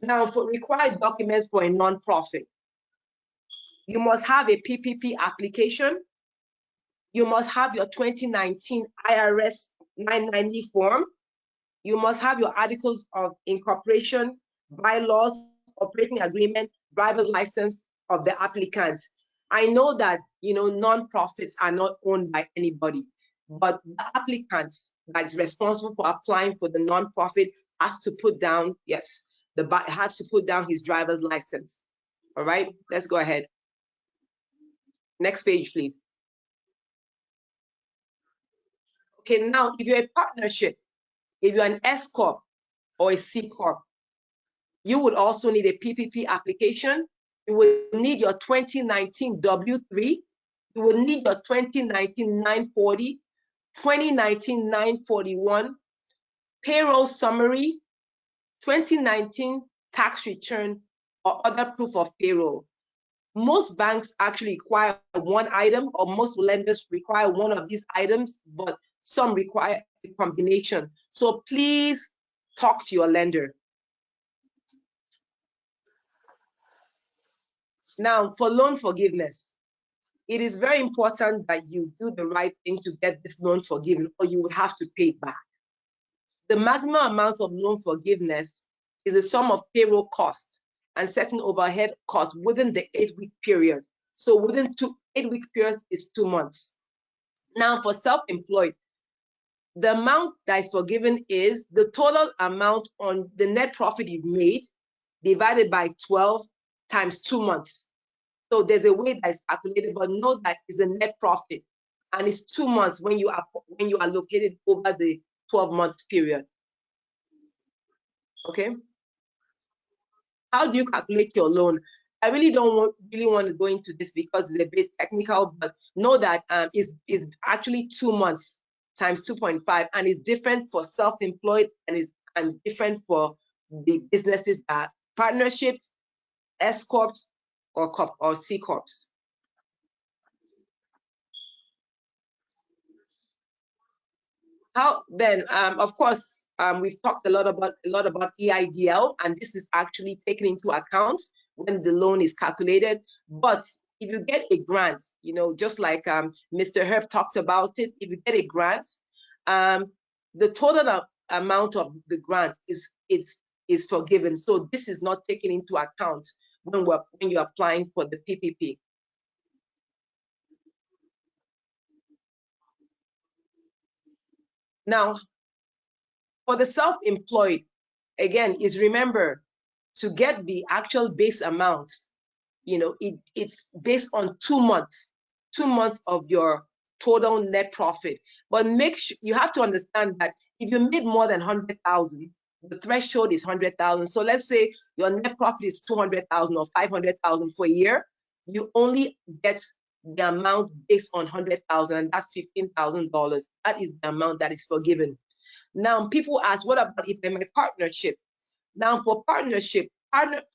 Now, for required documents for a nonprofit, you must have a PPP application. You must have your 2019 IRS 990 form. You must have your articles of incorporation, bylaws, operating agreement, driver's license of the applicant. I know that nonprofits are not owned by anybody, but the applicant that is responsible for applying for the nonprofit has to put down, yes, has to put down his driver's license. All right, let's go ahead. Next page, please. Okay, now if you're a partnership, if you're an S Corp or a C Corp, you would also need a PPP application. You will need your 2019 W-3. You will need your 2019 940, 2019 941, payroll summary, 2019 tax return, or other proof of payroll. Most banks actually require one item, or most lenders require one of these items, but some require a combination. So please talk to your lender. Now, for loan forgiveness, it is very important that you do the right thing to get this loan forgiven, or you will have to pay it back. The maximum amount of loan forgiveness is the sum of payroll costs and certain overhead costs within the 8-week period. So within 8-week periods is 2 months. Now, for self-employed, the amount that is forgiven is the total amount on the net profit you've made divided by 12 times 2 months. So there's a way that is calculated, but note that is a net profit, and it's 2 months when you are located over the 12 months period. Okay. How do you calculate your loan? I really don't really want to go into this because it's a bit technical, but know that it's actually 2 months times 2.5, and it's different for self-employed and different for the businesses that partnerships, S Corps, or C Corps. How then? Of course, we've talked a lot about EIDL, and this is actually taken into account when the loan is calculated. But if you get a grant, just like Mr. Herb talked about it, if you get a grant, the total amount of the grant is forgiven. So this is not taken into account when you're applying for the PPP. Now, For the self-employed, again, is remember to get the actual base amount, it's based on 2 months, 2 months of your total net profit. But make sure you have to understand that if you made more than 100,000, the threshold is 100,000. So let's say your net profit is 200,000 or 500,000 for a year, you only get the amount based on 100,000, and that's $15,000. That is the amount that is forgiven. Now, people ask, what about if they're in a partnership? Now, for partnership,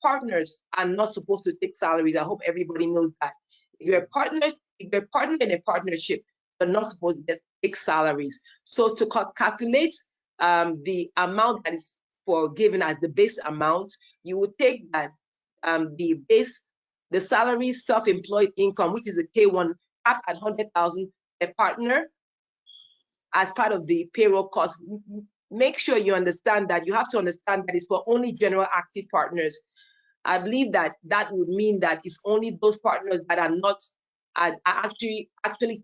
partners are not supposed to take salaries. I hope everybody knows that. If you're a partner in a partnership, you're not supposed to take salaries. So to calculate the amount that is forgiven as the base amount, you would take that the salary self-employed income, which is the K1, capped at 100,000 a partner as part of the payroll cost. Make sure you understand that. You have to understand that it's for only general active partners. I believe that would mean that it's only those partners that are not actually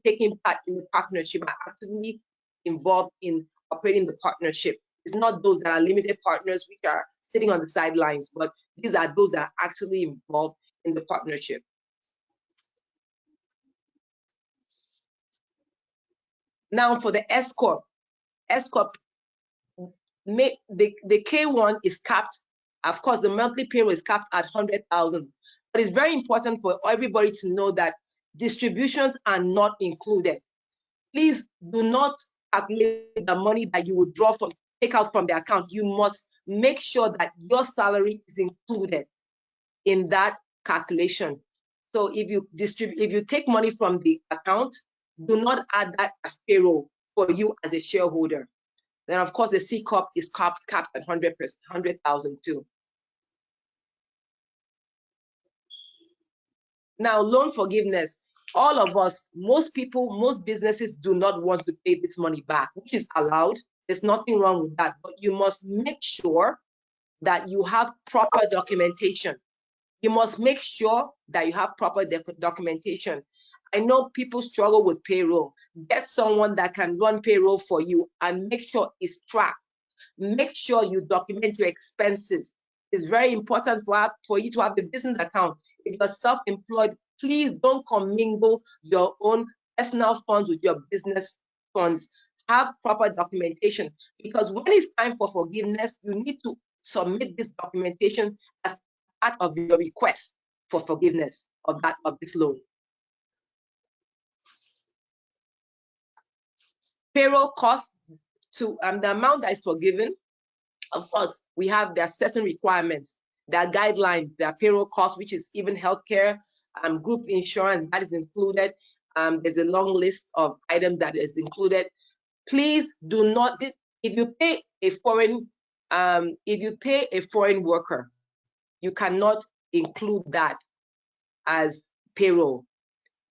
taking part in the partnership, are actively involved in operating the partnership. It's not those that are limited partners which are sitting on the sidelines, but these are those that are actually involved in the partnership. Now for the S Corp, the K1 is capped. Of course, the monthly payroll is capped at 100,000. But it's very important for everybody to know that distributions are not included. Please do not calculate the money that you would take out from the account. You must make sure that your salary is included in that calculation. So if you take money from the account, do not add that as payroll for you as a shareholder. Then of course the C Corp is capped at 100,000 too. Now loan forgiveness. All of us, most people, most businesses do not want to pay this money back, which is allowed. There's nothing wrong with that, but you must make sure that you have proper documentation. You must make sure that you have proper documentation. I know people struggle with payroll. Get someone that can run payroll for you and make sure it's tracked. Make sure you document your expenses. It's very important for you to have a business account. If you're self-employed, please don't commingle your own personal funds with your business funds. Have proper documentation, because when it's time for forgiveness, you need to submit this documentation as part of your request for forgiveness of this loan. Payroll costs to the amount that is forgiven. Of course, there are certain requirements. There are guidelines. There are payroll costs, which is even healthcare, group insurance that is included. There's a long list of items that is included. Please do not. If you pay a foreign worker, you cannot include that as payroll.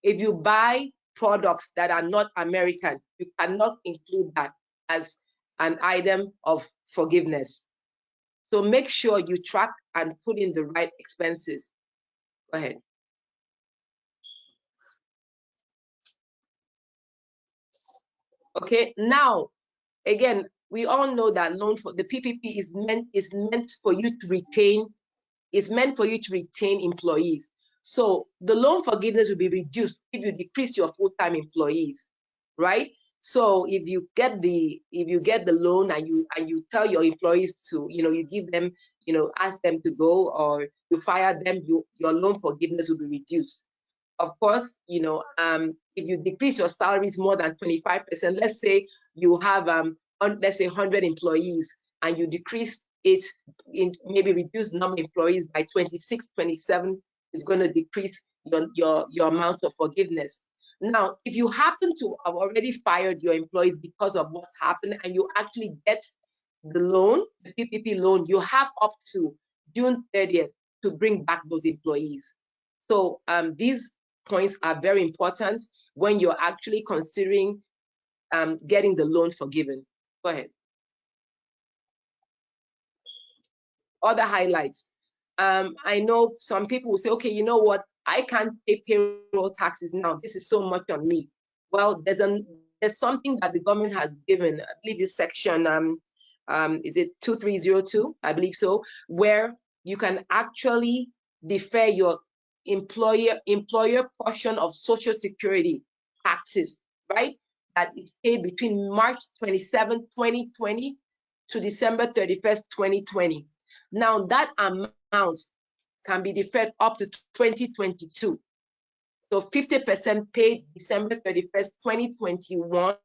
If you buy products that are not American, you cannot include that as an item of forgiveness. So make sure you track and put in the right expenses. Go ahead. Okay, now, again, we all know that loan for the PPP is meant for you to retain. It's meant for you to retain employees. So the loan forgiveness will be reduced if you decrease your full-time employees, right? So if you get the loan and you tell your employees to, you give them, ask them to go, or you fire them, your loan forgiveness will be reduced. Of course, if you decrease your salaries more than 25%, let's say you have let's say 100 employees, and you decrease it in maybe reduce number of employees by 26, 27, is going to decrease your amount of forgiveness. Now, if you happen to have already fired your employees because of what's happened, and you actually get the loan, the PPP loan, you have up to June 30th to bring back those employees. So these points are very important when you're actually considering getting the loan forgiven. Go ahead. Other highlights. I know some people will say, okay, you know what? I can't pay payroll taxes now. This is so much on me. Well, there's something that the government has given. I believe it's section is it 2302? I believe so, where you can actually defer your employer portion of Social Security taxes, right? That is paid between March 27, 2020 to December 31st, 2020. Now that amount can be deferred up to 2022. So 50% paid December 31st, 2021,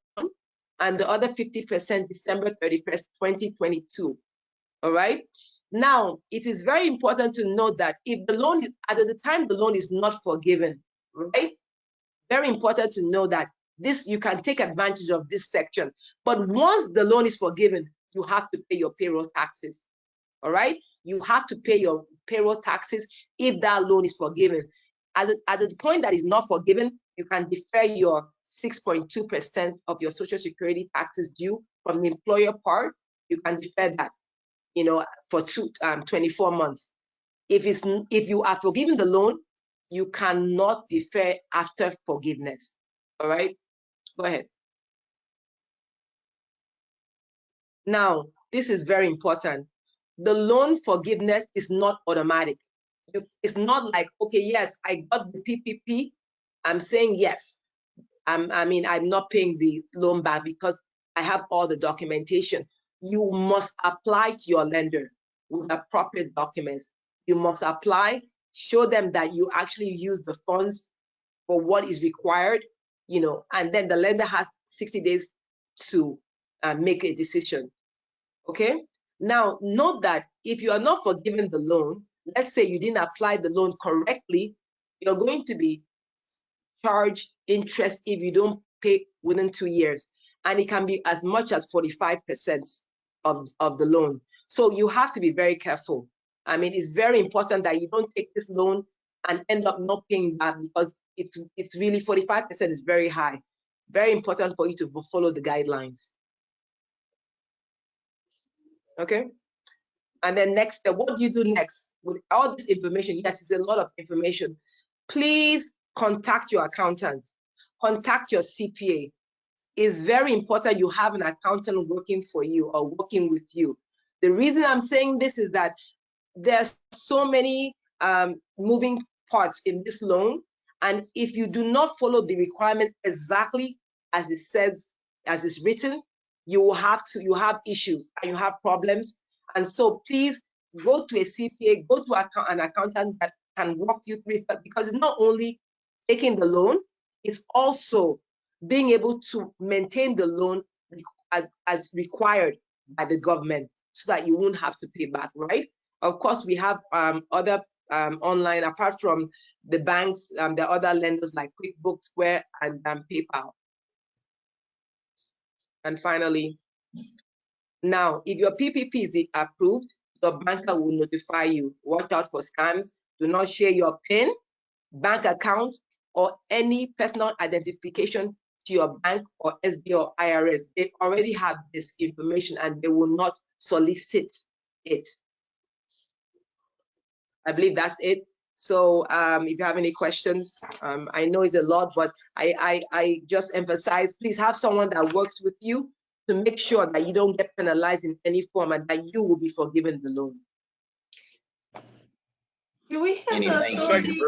and the other 50% December 31st, 2022. All right. Now, it is very important to note that if the loan is, at the time the loan is not forgiven, right? Very important to know that this, you can take advantage of this section. But once the loan is forgiven, you have to pay your payroll taxes. All right. You have to pay your payroll taxes if that loan is forgiven. At the point that is not forgiven, you can defer your 6.2% of your Social Security taxes due from the employer part. You can defer that, you know, for 24 months. If you are forgiven the loan, you cannot defer after forgiveness. All right, go ahead. Now, this is very important. The loan forgiveness is not automatic. It's not like, okay, yes, I got the PPP. I'm saying yes. I mean, I'm not paying the loan back because I have all the documentation. You must apply to your lender with appropriate documents. You must apply, show them that you actually use the funds for what is required, you know, and then the lender has 60 days to make a decision. Okay. Now, note that if you are not forgiven the loan, let's say you didn't apply the loan correctly, you're going to be charged interest if you don't pay within 2 years. And it can be as much as 45% of the loan. So you have to be very careful. I mean, it's very important that you don't take this loan and end up not paying back, because it's really 45% is very high. Very important for you to follow the guidelines. Okay. And then next step, what do you do next with all this information? Yes, it's a lot of information. Please contact your accountant, contact your CPA. It's very important you have an accountant working for you or working with you. The reason I'm saying this is that there's so many moving parts in this loan. And if you do not follow the requirement exactly as it says, as it's written, you have issues and you have problems. And so please go to a CPA, go to an accountant that can walk you through it, because it's not only taking the loan, it's also being able to maintain the loan as required by the government so that you won't have to pay back, right? Of course, we have other online, apart from the banks, there are other lenders like QuickBooks, Square, and PayPal. And finally, now, if your PPP is approved, your banker will notify you. Watch out for scams. Do not share your PIN, bank account, or any personal identification to your bank or SBA or IRS. They already have this information and they will not solicit it. I believe that's it. So if you have any questions, I know it's a lot, but I just emphasize, please have someone that works with you to make sure that you don't get penalized in any form and that you will be forgiven the loan. Do we have the authority?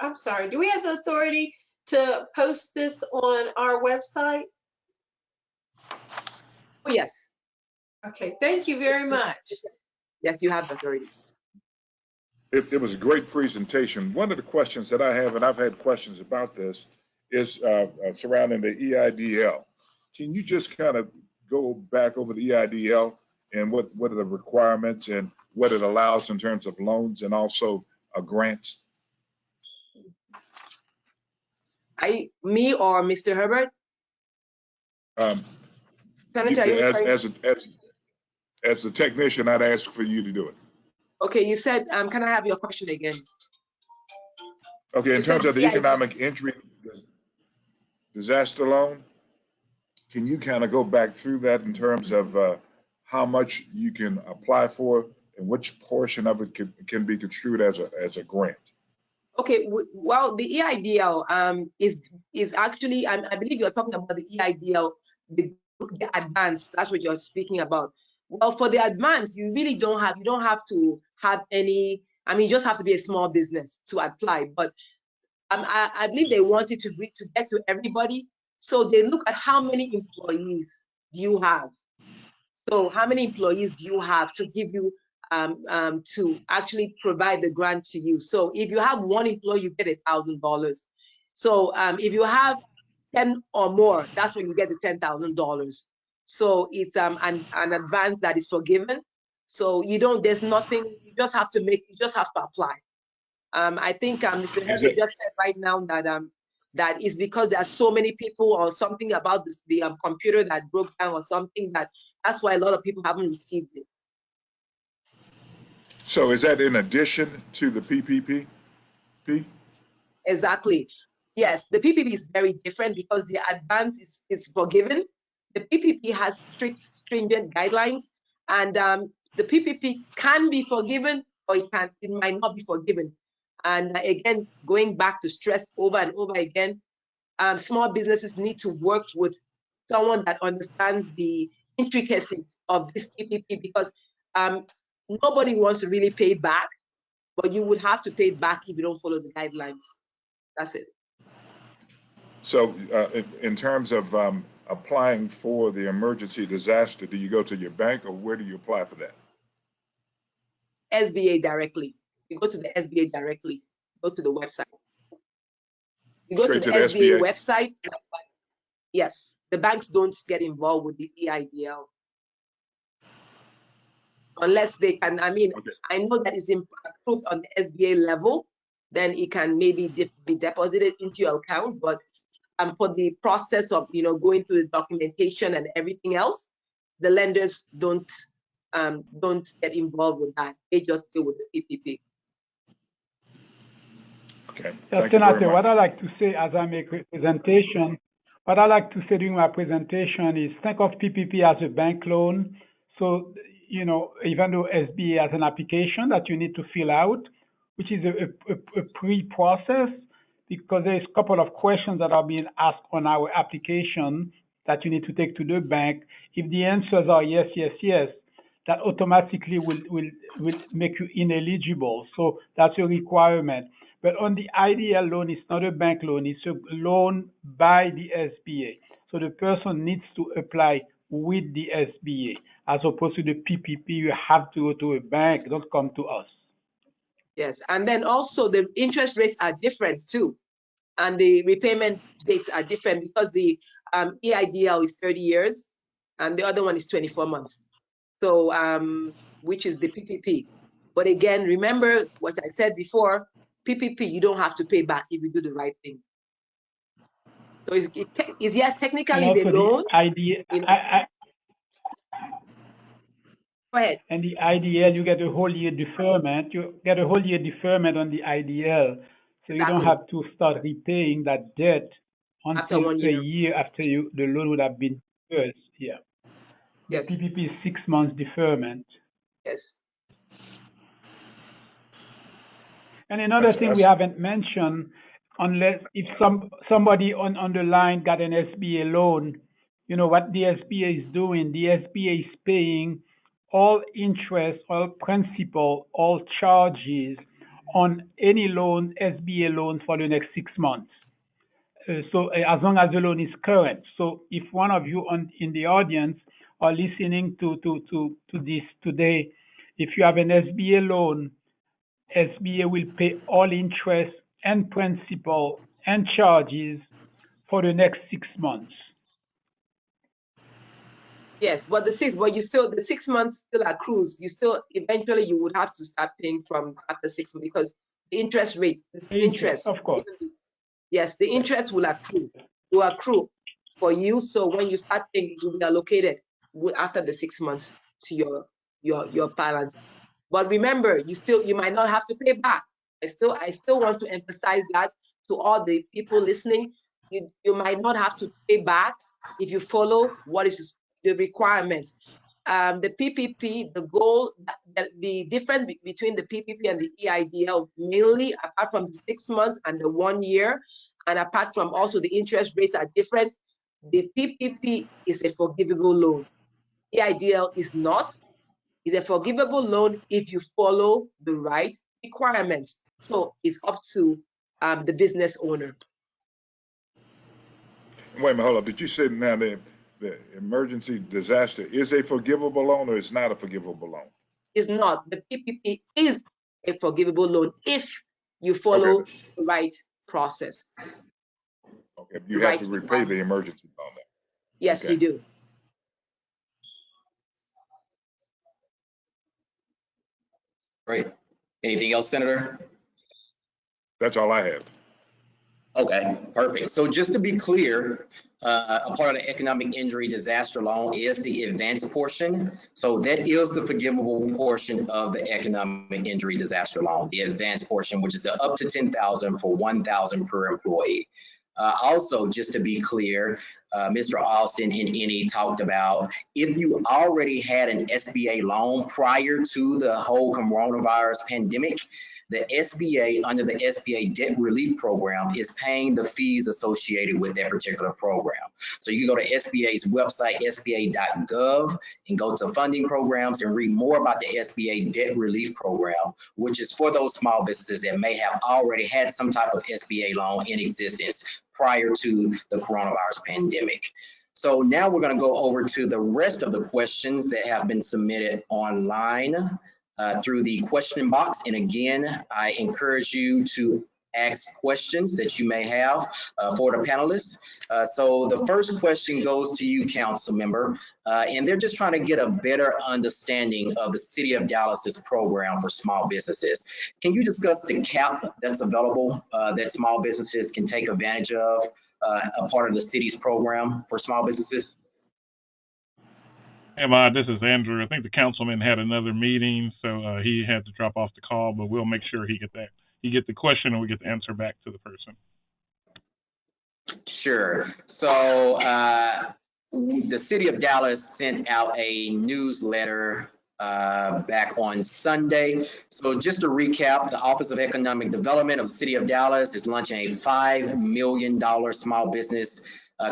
I'm sorry. Do we have the authority to post this on our website? Oh, yes. Okay. Thank you very much. Yes, you have the authority. It was a great presentation. One of the questions that I have, and I've had questions about this, is surrounding the EIDL. Can you just kind of go back over the EIDL and what are the requirements and what it allows in terms of loans and also grants? Me or Mr. Herbert? As a technician, I'd ask for you to do it. Okay, you said, can I have your question again? Okay, in terms of the economic injury disaster loan, can you kind of go back through that in terms of how much you can apply for and which portion of it can be construed as a grant? Okay, well, the EIDL is actually, I believe you're talking about the EIDL, the the advance, that's what you're speaking about. Well, for the advance, you really don't have to have any, I mean, you just have to be a small business to apply. But I believe they wanted to get to everybody. So they look at how many employees do you have. So how many employees do you have to give you to actually provide the grant to you? So if you have one employee, you get $1,000. So if you have 10 or more, that's when you get the $10,000. So it's an advance that is forgiven. So you don't, there's nothing, you just have to apply. I think Mr. Herbert just said right now that is because there are so many people or something about the computer that broke down or something that's why a lot of people haven't received it. So is that in addition to the PPP? Exactly. Yes, the PPP is very different because the advance is forgiven. The PPP has stringent guidelines, and the PPP can be forgiven or it might not be forgiven. And again, going back to stress over and over again, small businesses need to work with someone that understands the intricacies of this PPP because nobody wants to really pay back, but you would have to pay back if you don't follow the guidelines. That's it. So in terms of applying for the emergency disaster, do you go to your bank or where do you apply for that? SBA directly. You go to the SBA directly. Go to the website. You go to the SBA website. Yes, the banks don't get involved with the EIDL unless they can. I mean, okay. I know that it's approved on the SBA level, then it can maybe be deposited into your account. But for the process of going through the documentation and everything else, the lenders don't get involved with that. They just deal with the PPP. Okay. Senator, what I like to say as I make presentation, what I like to say during my presentation is think of PPP as a bank loan. So, even though SBA has an application that you need to fill out, which is a pre-process, because there's a couple of questions that are being asked on our application that you need to take to the bank. If the answers are yes, yes, yes, that automatically will make you ineligible. So that's a requirement. But on the IDL loan, it's not a bank loan, it's a loan by the SBA. So the person needs to apply with the SBA. As opposed to the PPP, you have to go to a bank, don't come to us. Yes, and then also the interest rates are different too. And the repayment dates are different because the EIDL is 30 years and the other one is 24 months. So, which is the PPP. But again, remember what I said before, PPP, you don't have to pay back if you do the right thing. So yes, technically it's a loan. Go ahead. And the IDL, you get a whole year deferment. You get a whole year deferment on the IDL. So exactly. You don't have to start repaying that debt until a year after the loan would have been disbursed. Yeah. The yes. PPP is 6 months deferment. Yes. And another thing we haven't mentioned, unless if somebody on the line got an SBA loan, what the SBA is doing, the SBA is paying all interest, all principal, all charges on any loan, SBA loan for the next 6 months. So as long as the loan is current. So if one of you in the audience are listening to this today, if you have an SBA loan, SBA will pay all interest and principal and charges for the next 6 months. Yes, but the 6 months still accrues. Eventually you would have to start paying from after 6 months because the interest rates, the interest, of course. Yes, the interest will accrue for you. So when you start paying, it will be allocated after the 6 months to your balance. But remember, you might not have to pay back. I still want to emphasize that to all the people listening. You might not have to pay back if you follow what is the requirements. The PPP, the goal, the difference between the PPP and the EIDL, mainly apart from the 6 months and the 1 year, and apart from also the interest rates are different, The PPP is a forgivable loan. EIDL is not. It's a forgivable loan if you follow the right requirements. So it's up to the business owner. Wait a minute, hold up. Did you say now the emergency disaster is a forgivable loan or it's not a forgivable loan? It's not. The PPP is a forgivable loan if you follow the right process. Okay, you have to repay the emergency loan. Yes, Okay. you do. Great. Anything else, Senator? That's all I have. Okay, perfect. So just to be clear, a part of the economic injury disaster loan is the advance portion. So that is the forgivable portion of the economic injury disaster loan, the advance portion, which is up to $10,000 for $1,000 per employee. Also, just to be clear, Mr. Austin and Annie talked about if you already had an SBA loan prior to the whole coronavirus pandemic, the SBA, under the SBA debt relief program, is paying the fees associated with that particular program. So you can go to SBA's website, sba.gov, and go to funding programs and read more about the SBA debt relief program, which is for those small businesses that may have already had some type of SBA loan in existence prior to the coronavirus pandemic. So now we're going to go over to the rest of the questions that have been submitted online through the question box. And again, I encourage you to ask questions that you may have for the panelists. So the first question goes to you, council member, and they're just trying to get a better understanding of the City of Dallas's program for small businesses. Can you discuss the cap that's available that small businesses can take advantage of, a part of the city's program for small businesses? Ahmad, this is Andrew. I think the councilman had another meeting, so he had to drop off the call, but we'll make sure he get the question and we get the answer back to the person. Sure. So the City of Dallas sent out a newsletter back on Sunday. So just to recap, the Office of Economic Development of the City of Dallas is launching a $5 million small business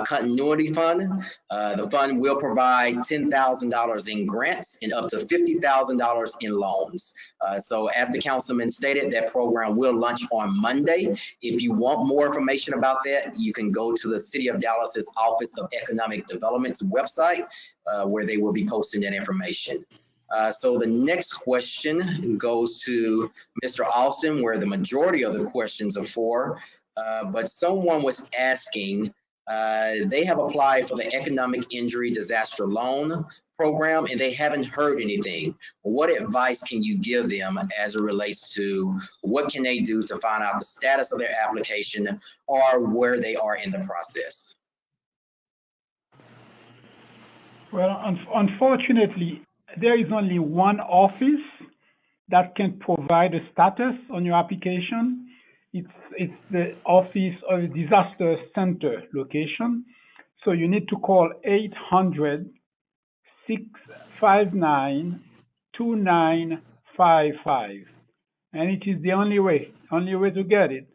continuity fund. The fund will provide $10,000 in grants and up to $50,000 in loans. So as the councilman stated, that program will launch on Monday. If you want more information about that, you can go to the City of Dallas's Office of Economic Development's website, where they will be posting that information. So the next question goes to Mr. Austin, where the majority of the questions are for, but someone was asking, they have applied for the Economic Injury Disaster Loan Program and they haven't heard anything. What advice can you give them as it relates to what can they do to find out the status of their application or where they are in the process? Well, unfortunately, there is only one office that can provide a status on your application. It's the Office of the Disaster Center location. So you need to call 800-659-2955. And it is the only way to get it.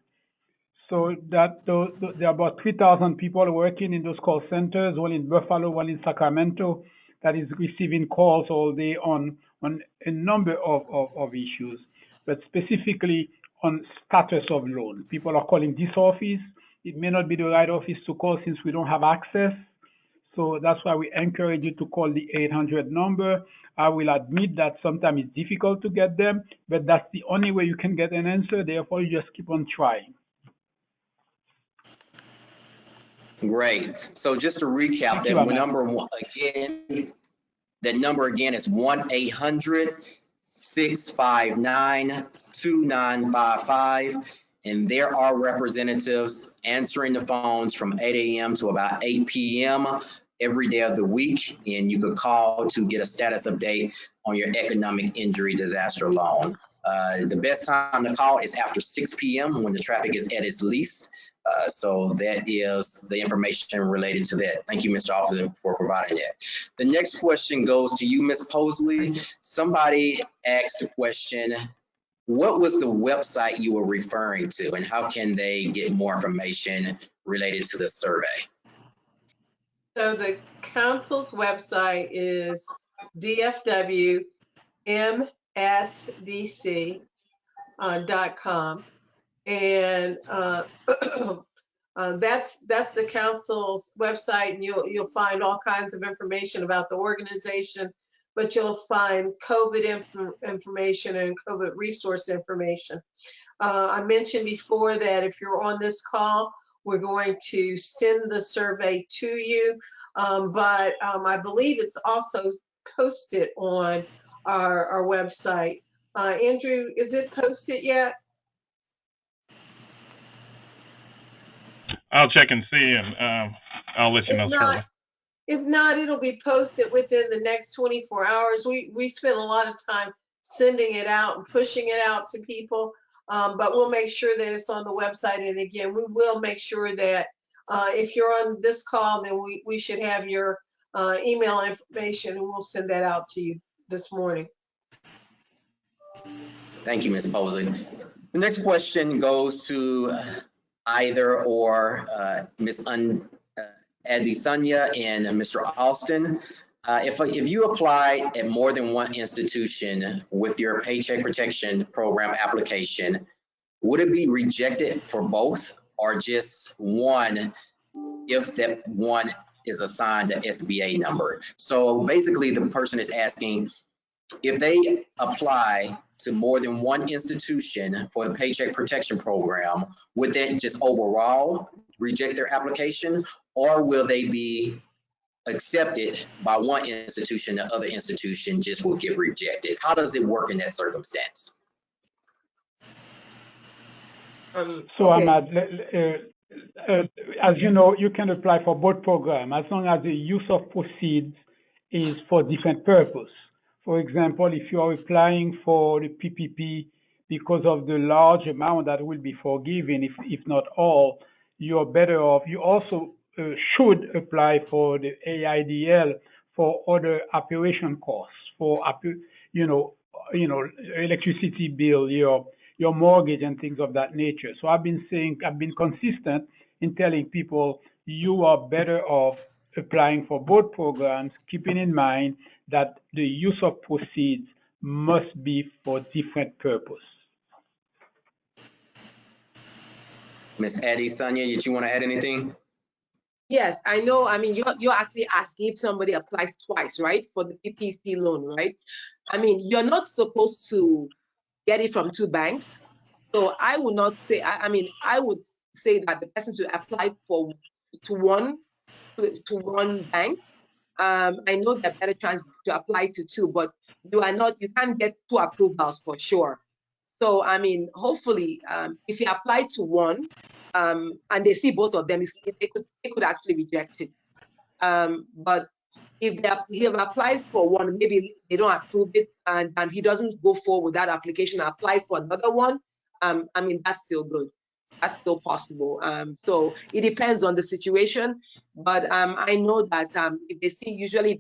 So that there are about 3,000 people working in those call centers, one in Buffalo, one in Sacramento, that is receiving calls all day on a number of issues, but specifically on status of loan. People are calling this office. It may not be the right office to call since we don't have access. So that's why we encourage you to call the 800 number. I will admit that sometimes it's difficult to get them, but that's the only way you can get an answer. Therefore, you just keep on trying. Great. So just to recap, that number again is 1-800-659-2955. And there are representatives answering the phones from 8 a.m. to about 8 p.m. every day of the week. And you could call to get a status update on your economic injury disaster loan. The best time to call is after 6 p.m. when the traffic is at its least. So that is the information related to that. Thank you, Mr. Officer, for providing that. The next question goes to you, Ms. Posey. Somebody asked a question, what was the website you were referring to and how can they get more information related to the survey? So the council's website is DFW MSDC.com. And that's the council's website, and you'll find all kinds of information about the organization, but you'll find COVID information and COVID resource information. I mentioned before that if you're on this call, we're going to send the survey to you, but I believe it's also posted on our website. Andrew, is it posted yet? I'll check and see, and I'll let you know shortly. If not, it'll be posted within the next 24 hours. We spend a lot of time sending it out and pushing it out to people, but we'll make sure that it's on the website. And again, we will make sure that if you're on this call, then we should have your email information, and we'll send that out to you this morning. Thank you, Ms. Posey. The next question goes to either or Ms. Adesanya and Mr. Austin. If you apply at more than one institution with your Paycheck Protection Program application, would it be rejected for both or just one if that one is assigned the SBA number? So basically the person is asking if they apply to more than one institution for the Paycheck Protection Program, would that just overall reject their application, or will they be accepted by one institution, the other institution just will get rejected? How does it work in that circumstance? So okay. Ahmad, as you know, you can apply for both programs as long as the use of proceeds is for different purpose. For example, if you are applying for the PPP because of the large amount that will be forgiven, if not all, you're better off. You also should apply for the AIDL for other operation costs, for electricity bill, your mortgage and things of that nature. So I've been consistent in telling people you are better off applying for both programs, keeping in mind that the use of proceeds must be for different purpose. Ms. Adesanya, did you want to add anything? Yes, I know. I mean, you're actually asking if somebody applies twice, right, for the PPP loan, right? I mean, you're not supposed to get it from two banks. So I would not say, I mean, I would say that the person to apply to one bank. I know there are better chances to apply to two, but you can't get two approvals for sure. So, I mean, hopefully, if you apply to one and they see both of them, they could actually reject it. But if he applies for one, maybe they don't approve it, and he doesn't go forward with that application, applies for another one, I mean, that's still good. That's still possible. So it depends on the situation, but I know that if they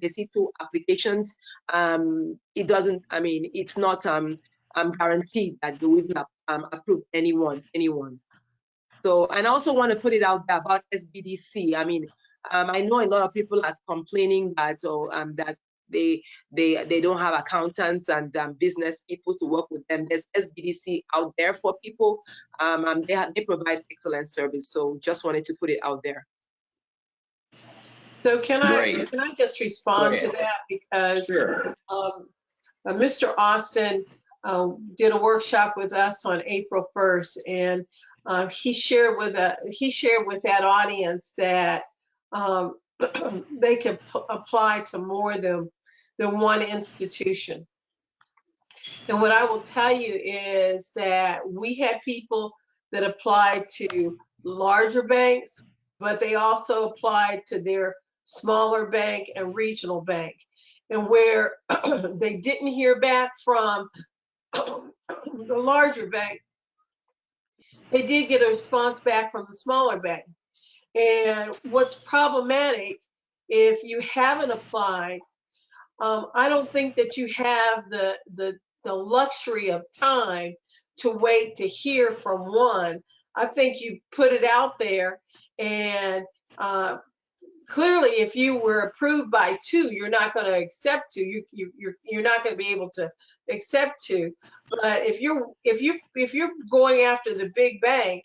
see two applications, it doesn't. I mean, it's not guaranteed that they will even approve anyone. So, and I also want to put it out there about SBDC. I mean, I know a lot of people are complaining that that they don't have accountants and business people to work with them. There's SBDC out there for people. They provide excellent service. So just wanted to put it out there. So can I just respond to that, because Sure. Mr. Austin did a workshop with us on April 1st, and he shared with that audience that they could apply to more than one institution. And what I will tell you is that we had people that applied to larger banks, but they also applied to their smaller bank and regional bank. And where they didn't hear back from the larger bank, they did get a response back from the smaller bank. And what's problematic, if you haven't applied, I don't think that you have the luxury of time to wait to hear from one. I think you put it out there, and clearly, if you were approved by 2, you're not going to accept 2. You're not going to be able to accept 2. But if you're going after the big bank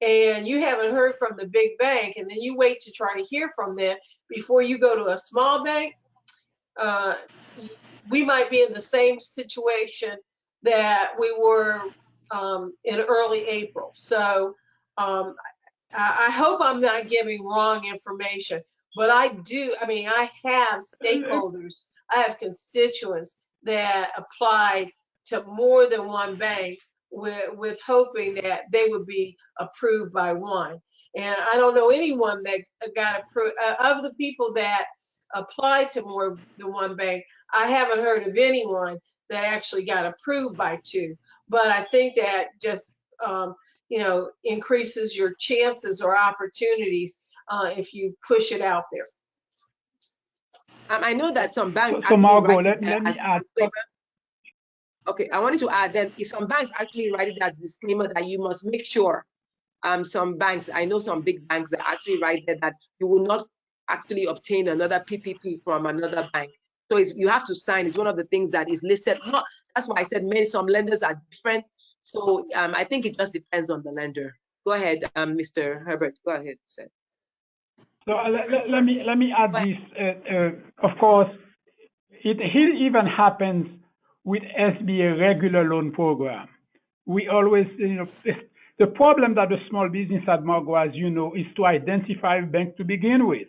and you haven't heard from the big bank, and then you wait to try to hear from them before you go to a small bank, we might be in the same situation that we were in early April. So I hope I'm not giving wrong information, but I have stakeholders, I have constituents that applied to more than one bank with hoping that they would be approved by one. And I don't know anyone that got approved. Of the people that applied to more than one bank, I haven't heard of anyone that actually got approved by 2. But I think that just increases your chances or opportunities if you push it out there. I know that some banks So Margo, write let it me as add. Okay, I wanted to add that some banks actually write it as disclaimer that you must make sure. Some banks, I know some big banks that actually write there that you will not actually obtain another PPP from another bank. So you have to sign. It's one of the things that is listed. That's why I said some lenders are different. So I think it just depends on the lender. Go ahead, Mr. Herbert. Go ahead, sir. So let me add this. Of course, it even happens with SBA regular loan program. We always, the problem that the small business at Margo, as you know, is to identify a bank to begin with.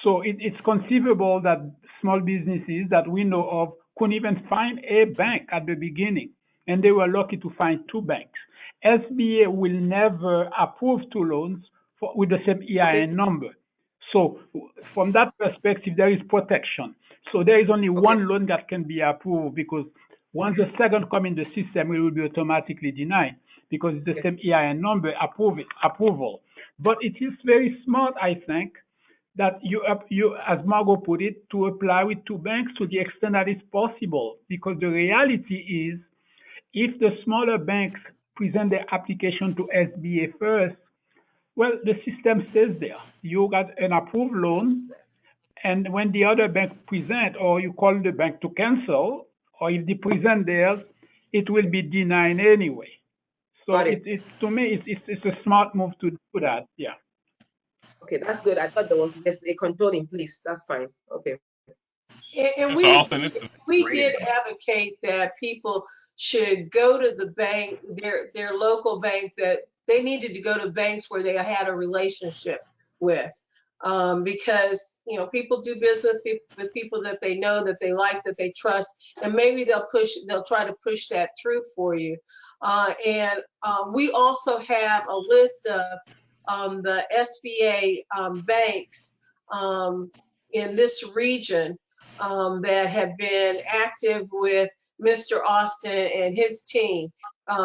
So it's conceivable that small businesses that we know of couldn't even find a bank at the beginning, and they were lucky to find 2 banks. SBA will never approve 2 loans with the same EIN number. So from that perspective, there is protection. So there is only one loan that can be approved, because once the second comes in the system, it will be automatically denied because it's the same EIN number approval. But it is very smart, I think, that you, as Margo put it, to apply with 2 banks to the extent that it's possible. Because the reality is, if the smaller banks present their application to SBA first, well, the system stays there. You got an approved loan, and when the other bank present, or you call the bank to cancel, or if they present theirs, it will be denied anyway. So to me, it's a smart move to do that. Yeah. Okay, that's good. I thought there was a control in place. That's fine. Okay. And we did advocate that people should go to the bank, their local bank, that they needed to go to banks where they had a relationship with, because people do business with people that they know, that they like, that they trust, and maybe they'll try to push that through for you. And we also have a list of the SBA banks in this region that have been active with Mr. Austin and his team.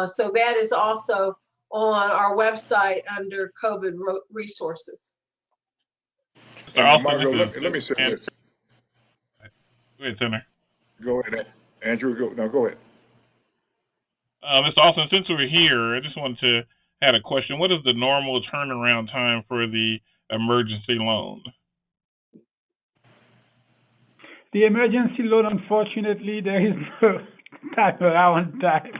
So that is also on our website under COVID resources. Margo, let me say this. Go ahead, Senator. Go ahead, Andrew. Go ahead. Mr. Austin, since we're here, I just wanted to add a question. What is the normal turnaround time for the emergency loan? The emergency loan, unfortunately, there is no time around time.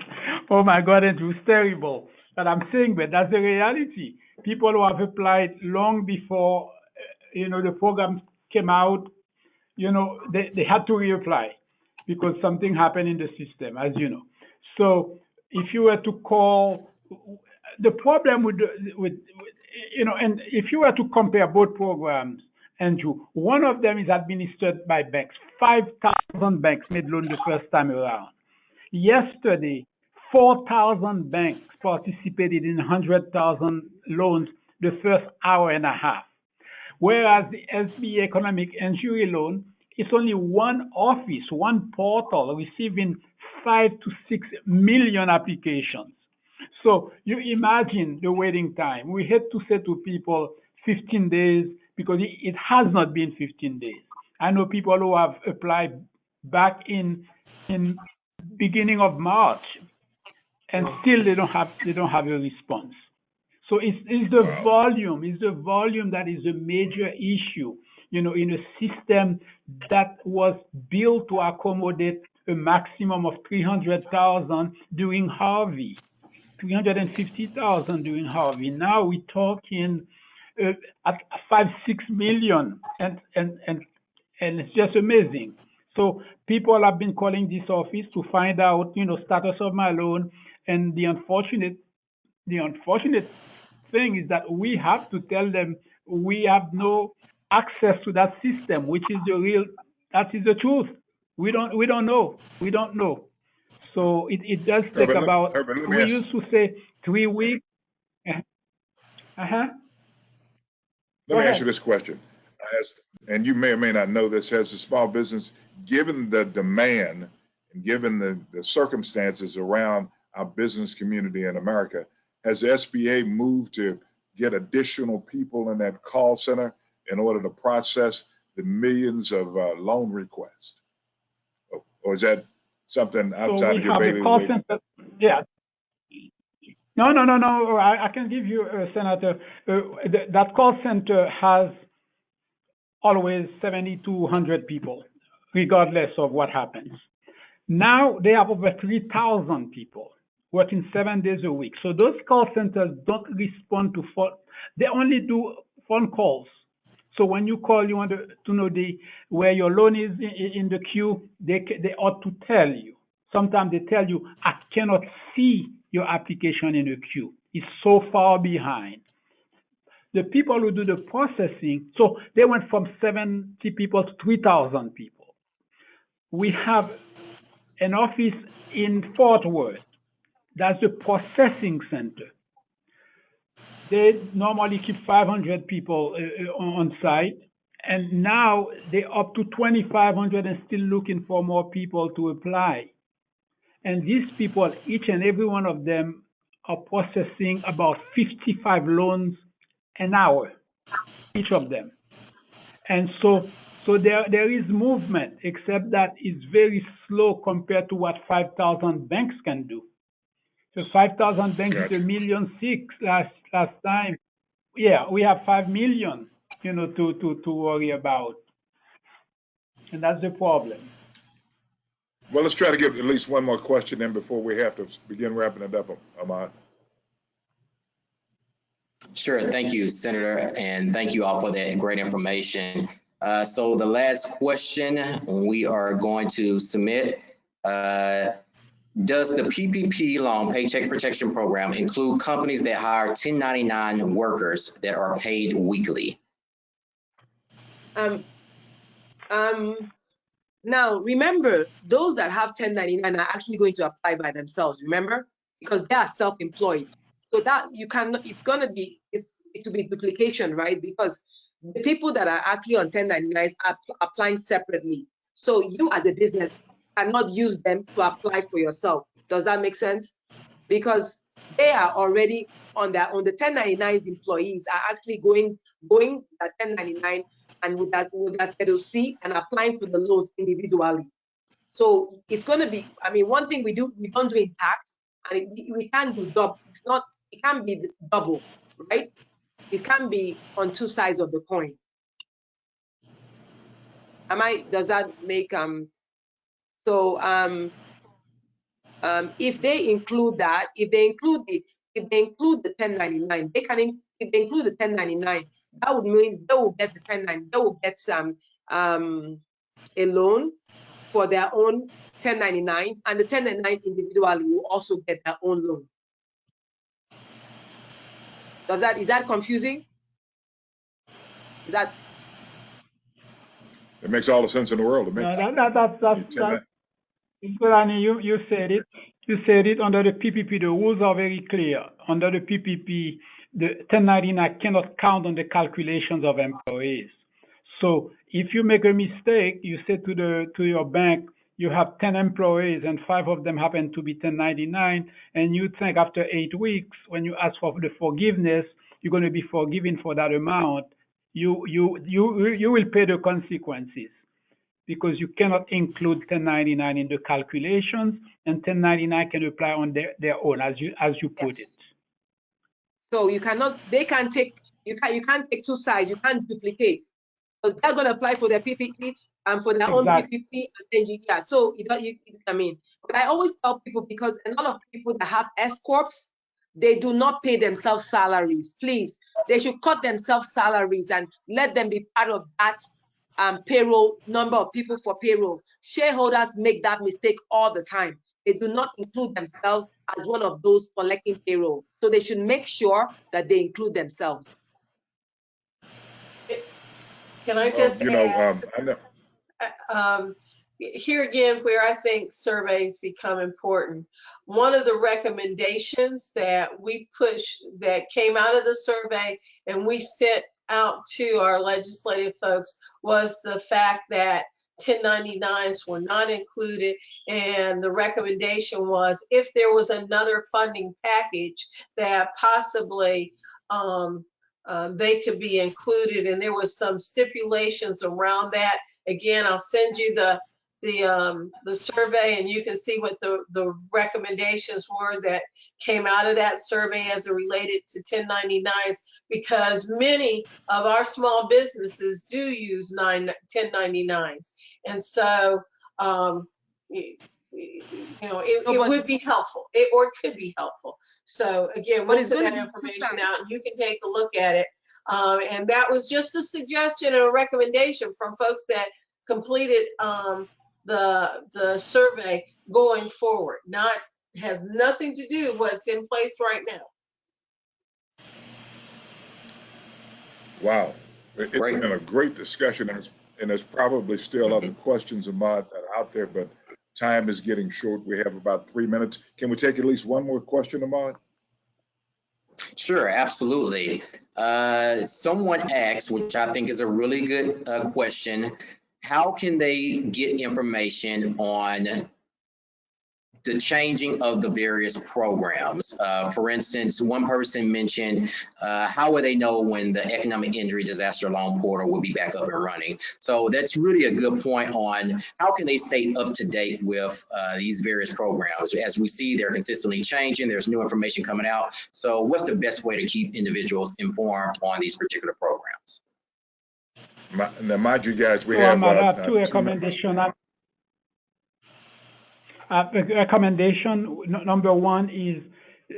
Oh my God, it was terrible. But I'm saying, but that's the reality. People who have applied long before, the program came out, they had to reapply because something happened in the system, as you know. So if you were to call, the problem with and if you were to compare both programs, Andrew, one of them is administered by banks. 5,000 banks made loans the first time around. Yesterday, 4,000 banks participated in 100,000 loans the first hour and a half. Whereas the SBA Economic Injury Loan, it's only one office, one portal receiving 5 to 6 million applications. So you imagine the waiting time. We had to say to people 15 days because it has not been 15 days. I know people who have applied back in beginning of March, and still they don't have a response. So it's the volume, that is a major issue, in a system that was built to accommodate a maximum of 300,000 during Harvey, 350,000 during Harvey. Now we're talking at 5-6 million, and it's just amazing. So people have been calling this office to find out, status of my loan, and the unfortunate thing is that we have to tell them we have no access to that system, which is that is the truth. We don't know. So it does take Herbert, about, Herbert, let me we ask, used to say 3 weeks. Uh-huh. let me ask you this question. And you may or may not know this, has the small business, given the demand and given the circumstances around our business community in America, has the SBA moved to get additional people in that call center in order to process the millions of loan requests? Or is that something outside of your bailiwick? Call center. Yeah. No. I can give you, Senator. That call center has always 7,200 people, regardless of what happens. Now they have over 3,000 people working 7 days a week. So those call centers don't respond to phone. They only do phone calls. So when you call, you want to know where your loan is in the queue, they ought to tell you. Sometimes they tell you, I cannot see your application in the queue. It's so far behind. The people who do the processing, so they went from 70 people to 3,000 people. We have an office in Fort Worth. That's the processing center. They normally keep 500 people on site, and now they're up to 2,500 and still looking for more people to apply. And these people, each and every one of them, are processing about 55 loans an hour, each of them. And so there is movement, except that it's very slow compared to what 5,000 banks can do. So 5,000 banks is $1.6 million last time. Yeah, we have 5 million, to worry about, and that's the problem. Well, let's try to get at least one more question in before we have to begin wrapping it up, Ahmad. Sure. Thank you, Senator, and thank you all for that great information. So the last question we are going to submit, does the PPP loan Paycheck Protection Program include companies that hire 1099 workers that are paid weekly? Now, remember, those that have 1099 are actually going to apply by themselves, remember? Because they are self-employed. So that you cannot, it will be duplication, right? Because the people that are actually on 1099s are applying separately. So you as a business cannot use them to apply for yourself. Does that make sense? Because they are already on the 1099s, employees are actually going at 1099 and with that Schedule C and applying for the loans individually. So it's going to be, one thing we don't do in tax, and we can't do double. It can't be double, right? It can be on two sides of the coin. Does that make if they include that, if they include the 1099, if they include the 1099, that would mean they will get the 1099, they will get a loan for their own 1099, and the 1099 individually will also get their own loan. Is that confusing? It makes all the sense in the world to me. No, that's you said it. You said it. Under the PPP, the rules are very clear. Under the PPP, the 1099 cannot count on the calculations of employees. So if you make a mistake, you say to your bank, you have 10 employees and 5 of them happen to be 1099, and you think after 8 weeks, when you ask for the forgiveness, you're going to be forgiven for that amount. You will pay the consequences, because you cannot include 1099 in the calculations, and 1099 can apply on their own, as you put it. So you cannot, they can take, you can't take two sides, you can't duplicate. Because they're going to apply for their PPP and for their own PPP, and then yeah, so I mean, but I always tell people, because a lot of people that have S corps, they do not pay themselves salaries. Please, they should cut themselves salaries and let them be part of that payroll, number of people for payroll. Shareholders make that mistake all the time. They do not include themselves as one of those collecting payroll. So they should make sure that they include themselves. Can I just you know, add? I know. Here again, where I think surveys become important. One of the recommendations that we pushed that came out of the survey and we sent out to our legislative folks was the fact that 1099s were not included, and the recommendation was if there was another funding package that possibly they could be included, and there was some stipulations around that. Again, I'll send you the survey, and you can see what the recommendations were that came out of that survey as it related to 1099s, because many of our small businesses do use 1099s, and so it would be helpful, or it could be helpful. So again, we'll send that information out, and you can take a look at it. And that was just a suggestion and a recommendation from folks that completed the survey going forward. Has nothing to do with what's in place right now. Wow, it's been a great discussion, and there's probably still other questions, Ahmad, that are out there, but time is getting short. We have about 3 minutes. Can we take at least one more question, Ahmad? Sure, absolutely. Someone asked, which I think is a really good question, how can they get information on the changing of the various programs? For instance, one person mentioned, how will they know when the economic injury disaster loan portal will be back up and running? So that's really a good point on how can they stay up to date with these various programs. As we see, they're consistently changing, there's new information coming out. So what's the best way to keep individuals informed on these particular programs? Now, mind you guys, we have two recommendations. Recommendation number one is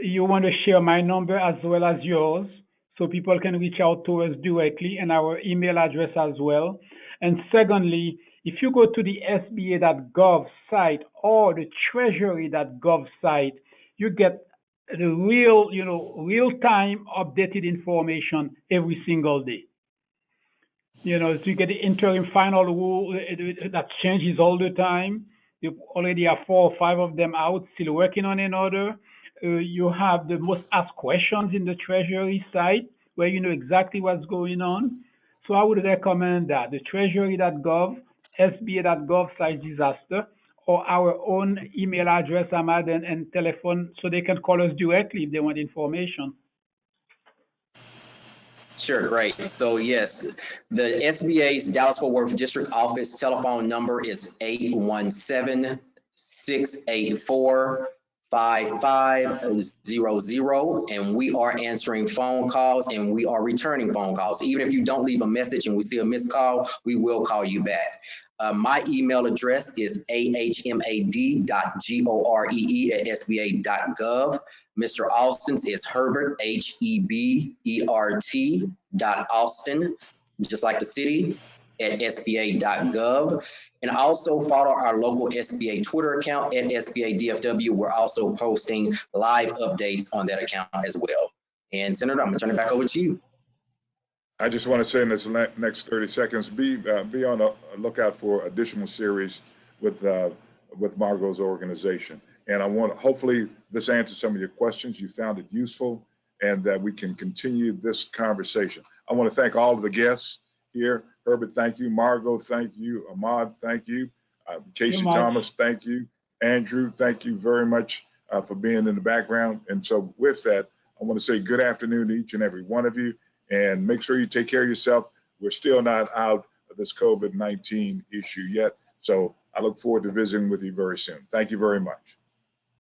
you want to share my number as well as yours, so people can reach out to us directly, and our email address as well. And secondly, if you go to the SBA.gov site or the Treasury.gov site, you get the real-time updated information every single day. So you get the interim final rule that changes all the time. You already have 4 or 5 of them out, still working on another. You have the most asked questions in the Treasury site, where you know exactly what's going on. So I would recommend that the Treasury.gov, SBA.gov/disaster, or our own email address, Ahmad, and telephone, so they can call us directly if they want information. Sure, great. So yes, the SBA's Dallas-Fort Worth District Office telephone number is 817-684-5500, and we are answering phone calls and we are returning phone calls. Even if you don't leave a message and we see a missed call, we will call you back. My email address is ahmad.goree@sba.gov. Mr. Austin's is Herbert, HEBERT.Austin, just like the city, at SBA.gov. And also follow our local SBA Twitter account at SBA DFW. We're also posting live updates on that account as well. And Senator, I'm gonna turn it back over to you. I just want to say in this next 30 seconds, be on a lookout for additional series with Margo's organization. And I want, hopefully this answers some of your questions. You found it useful, and that we can continue this conversation. I want to thank all of the guests here. Herbert, thank you. Margo, thank you. Ahmad, thank you. Casey Thomas, thank you. Andrew, thank you very much for being in the background. And so with that, I want to say good afternoon to each and every one of you. And make sure you take care of yourself. We're still not out of this COVID-19 issue yet. So I look forward to visiting with you very soon. Thank you very much.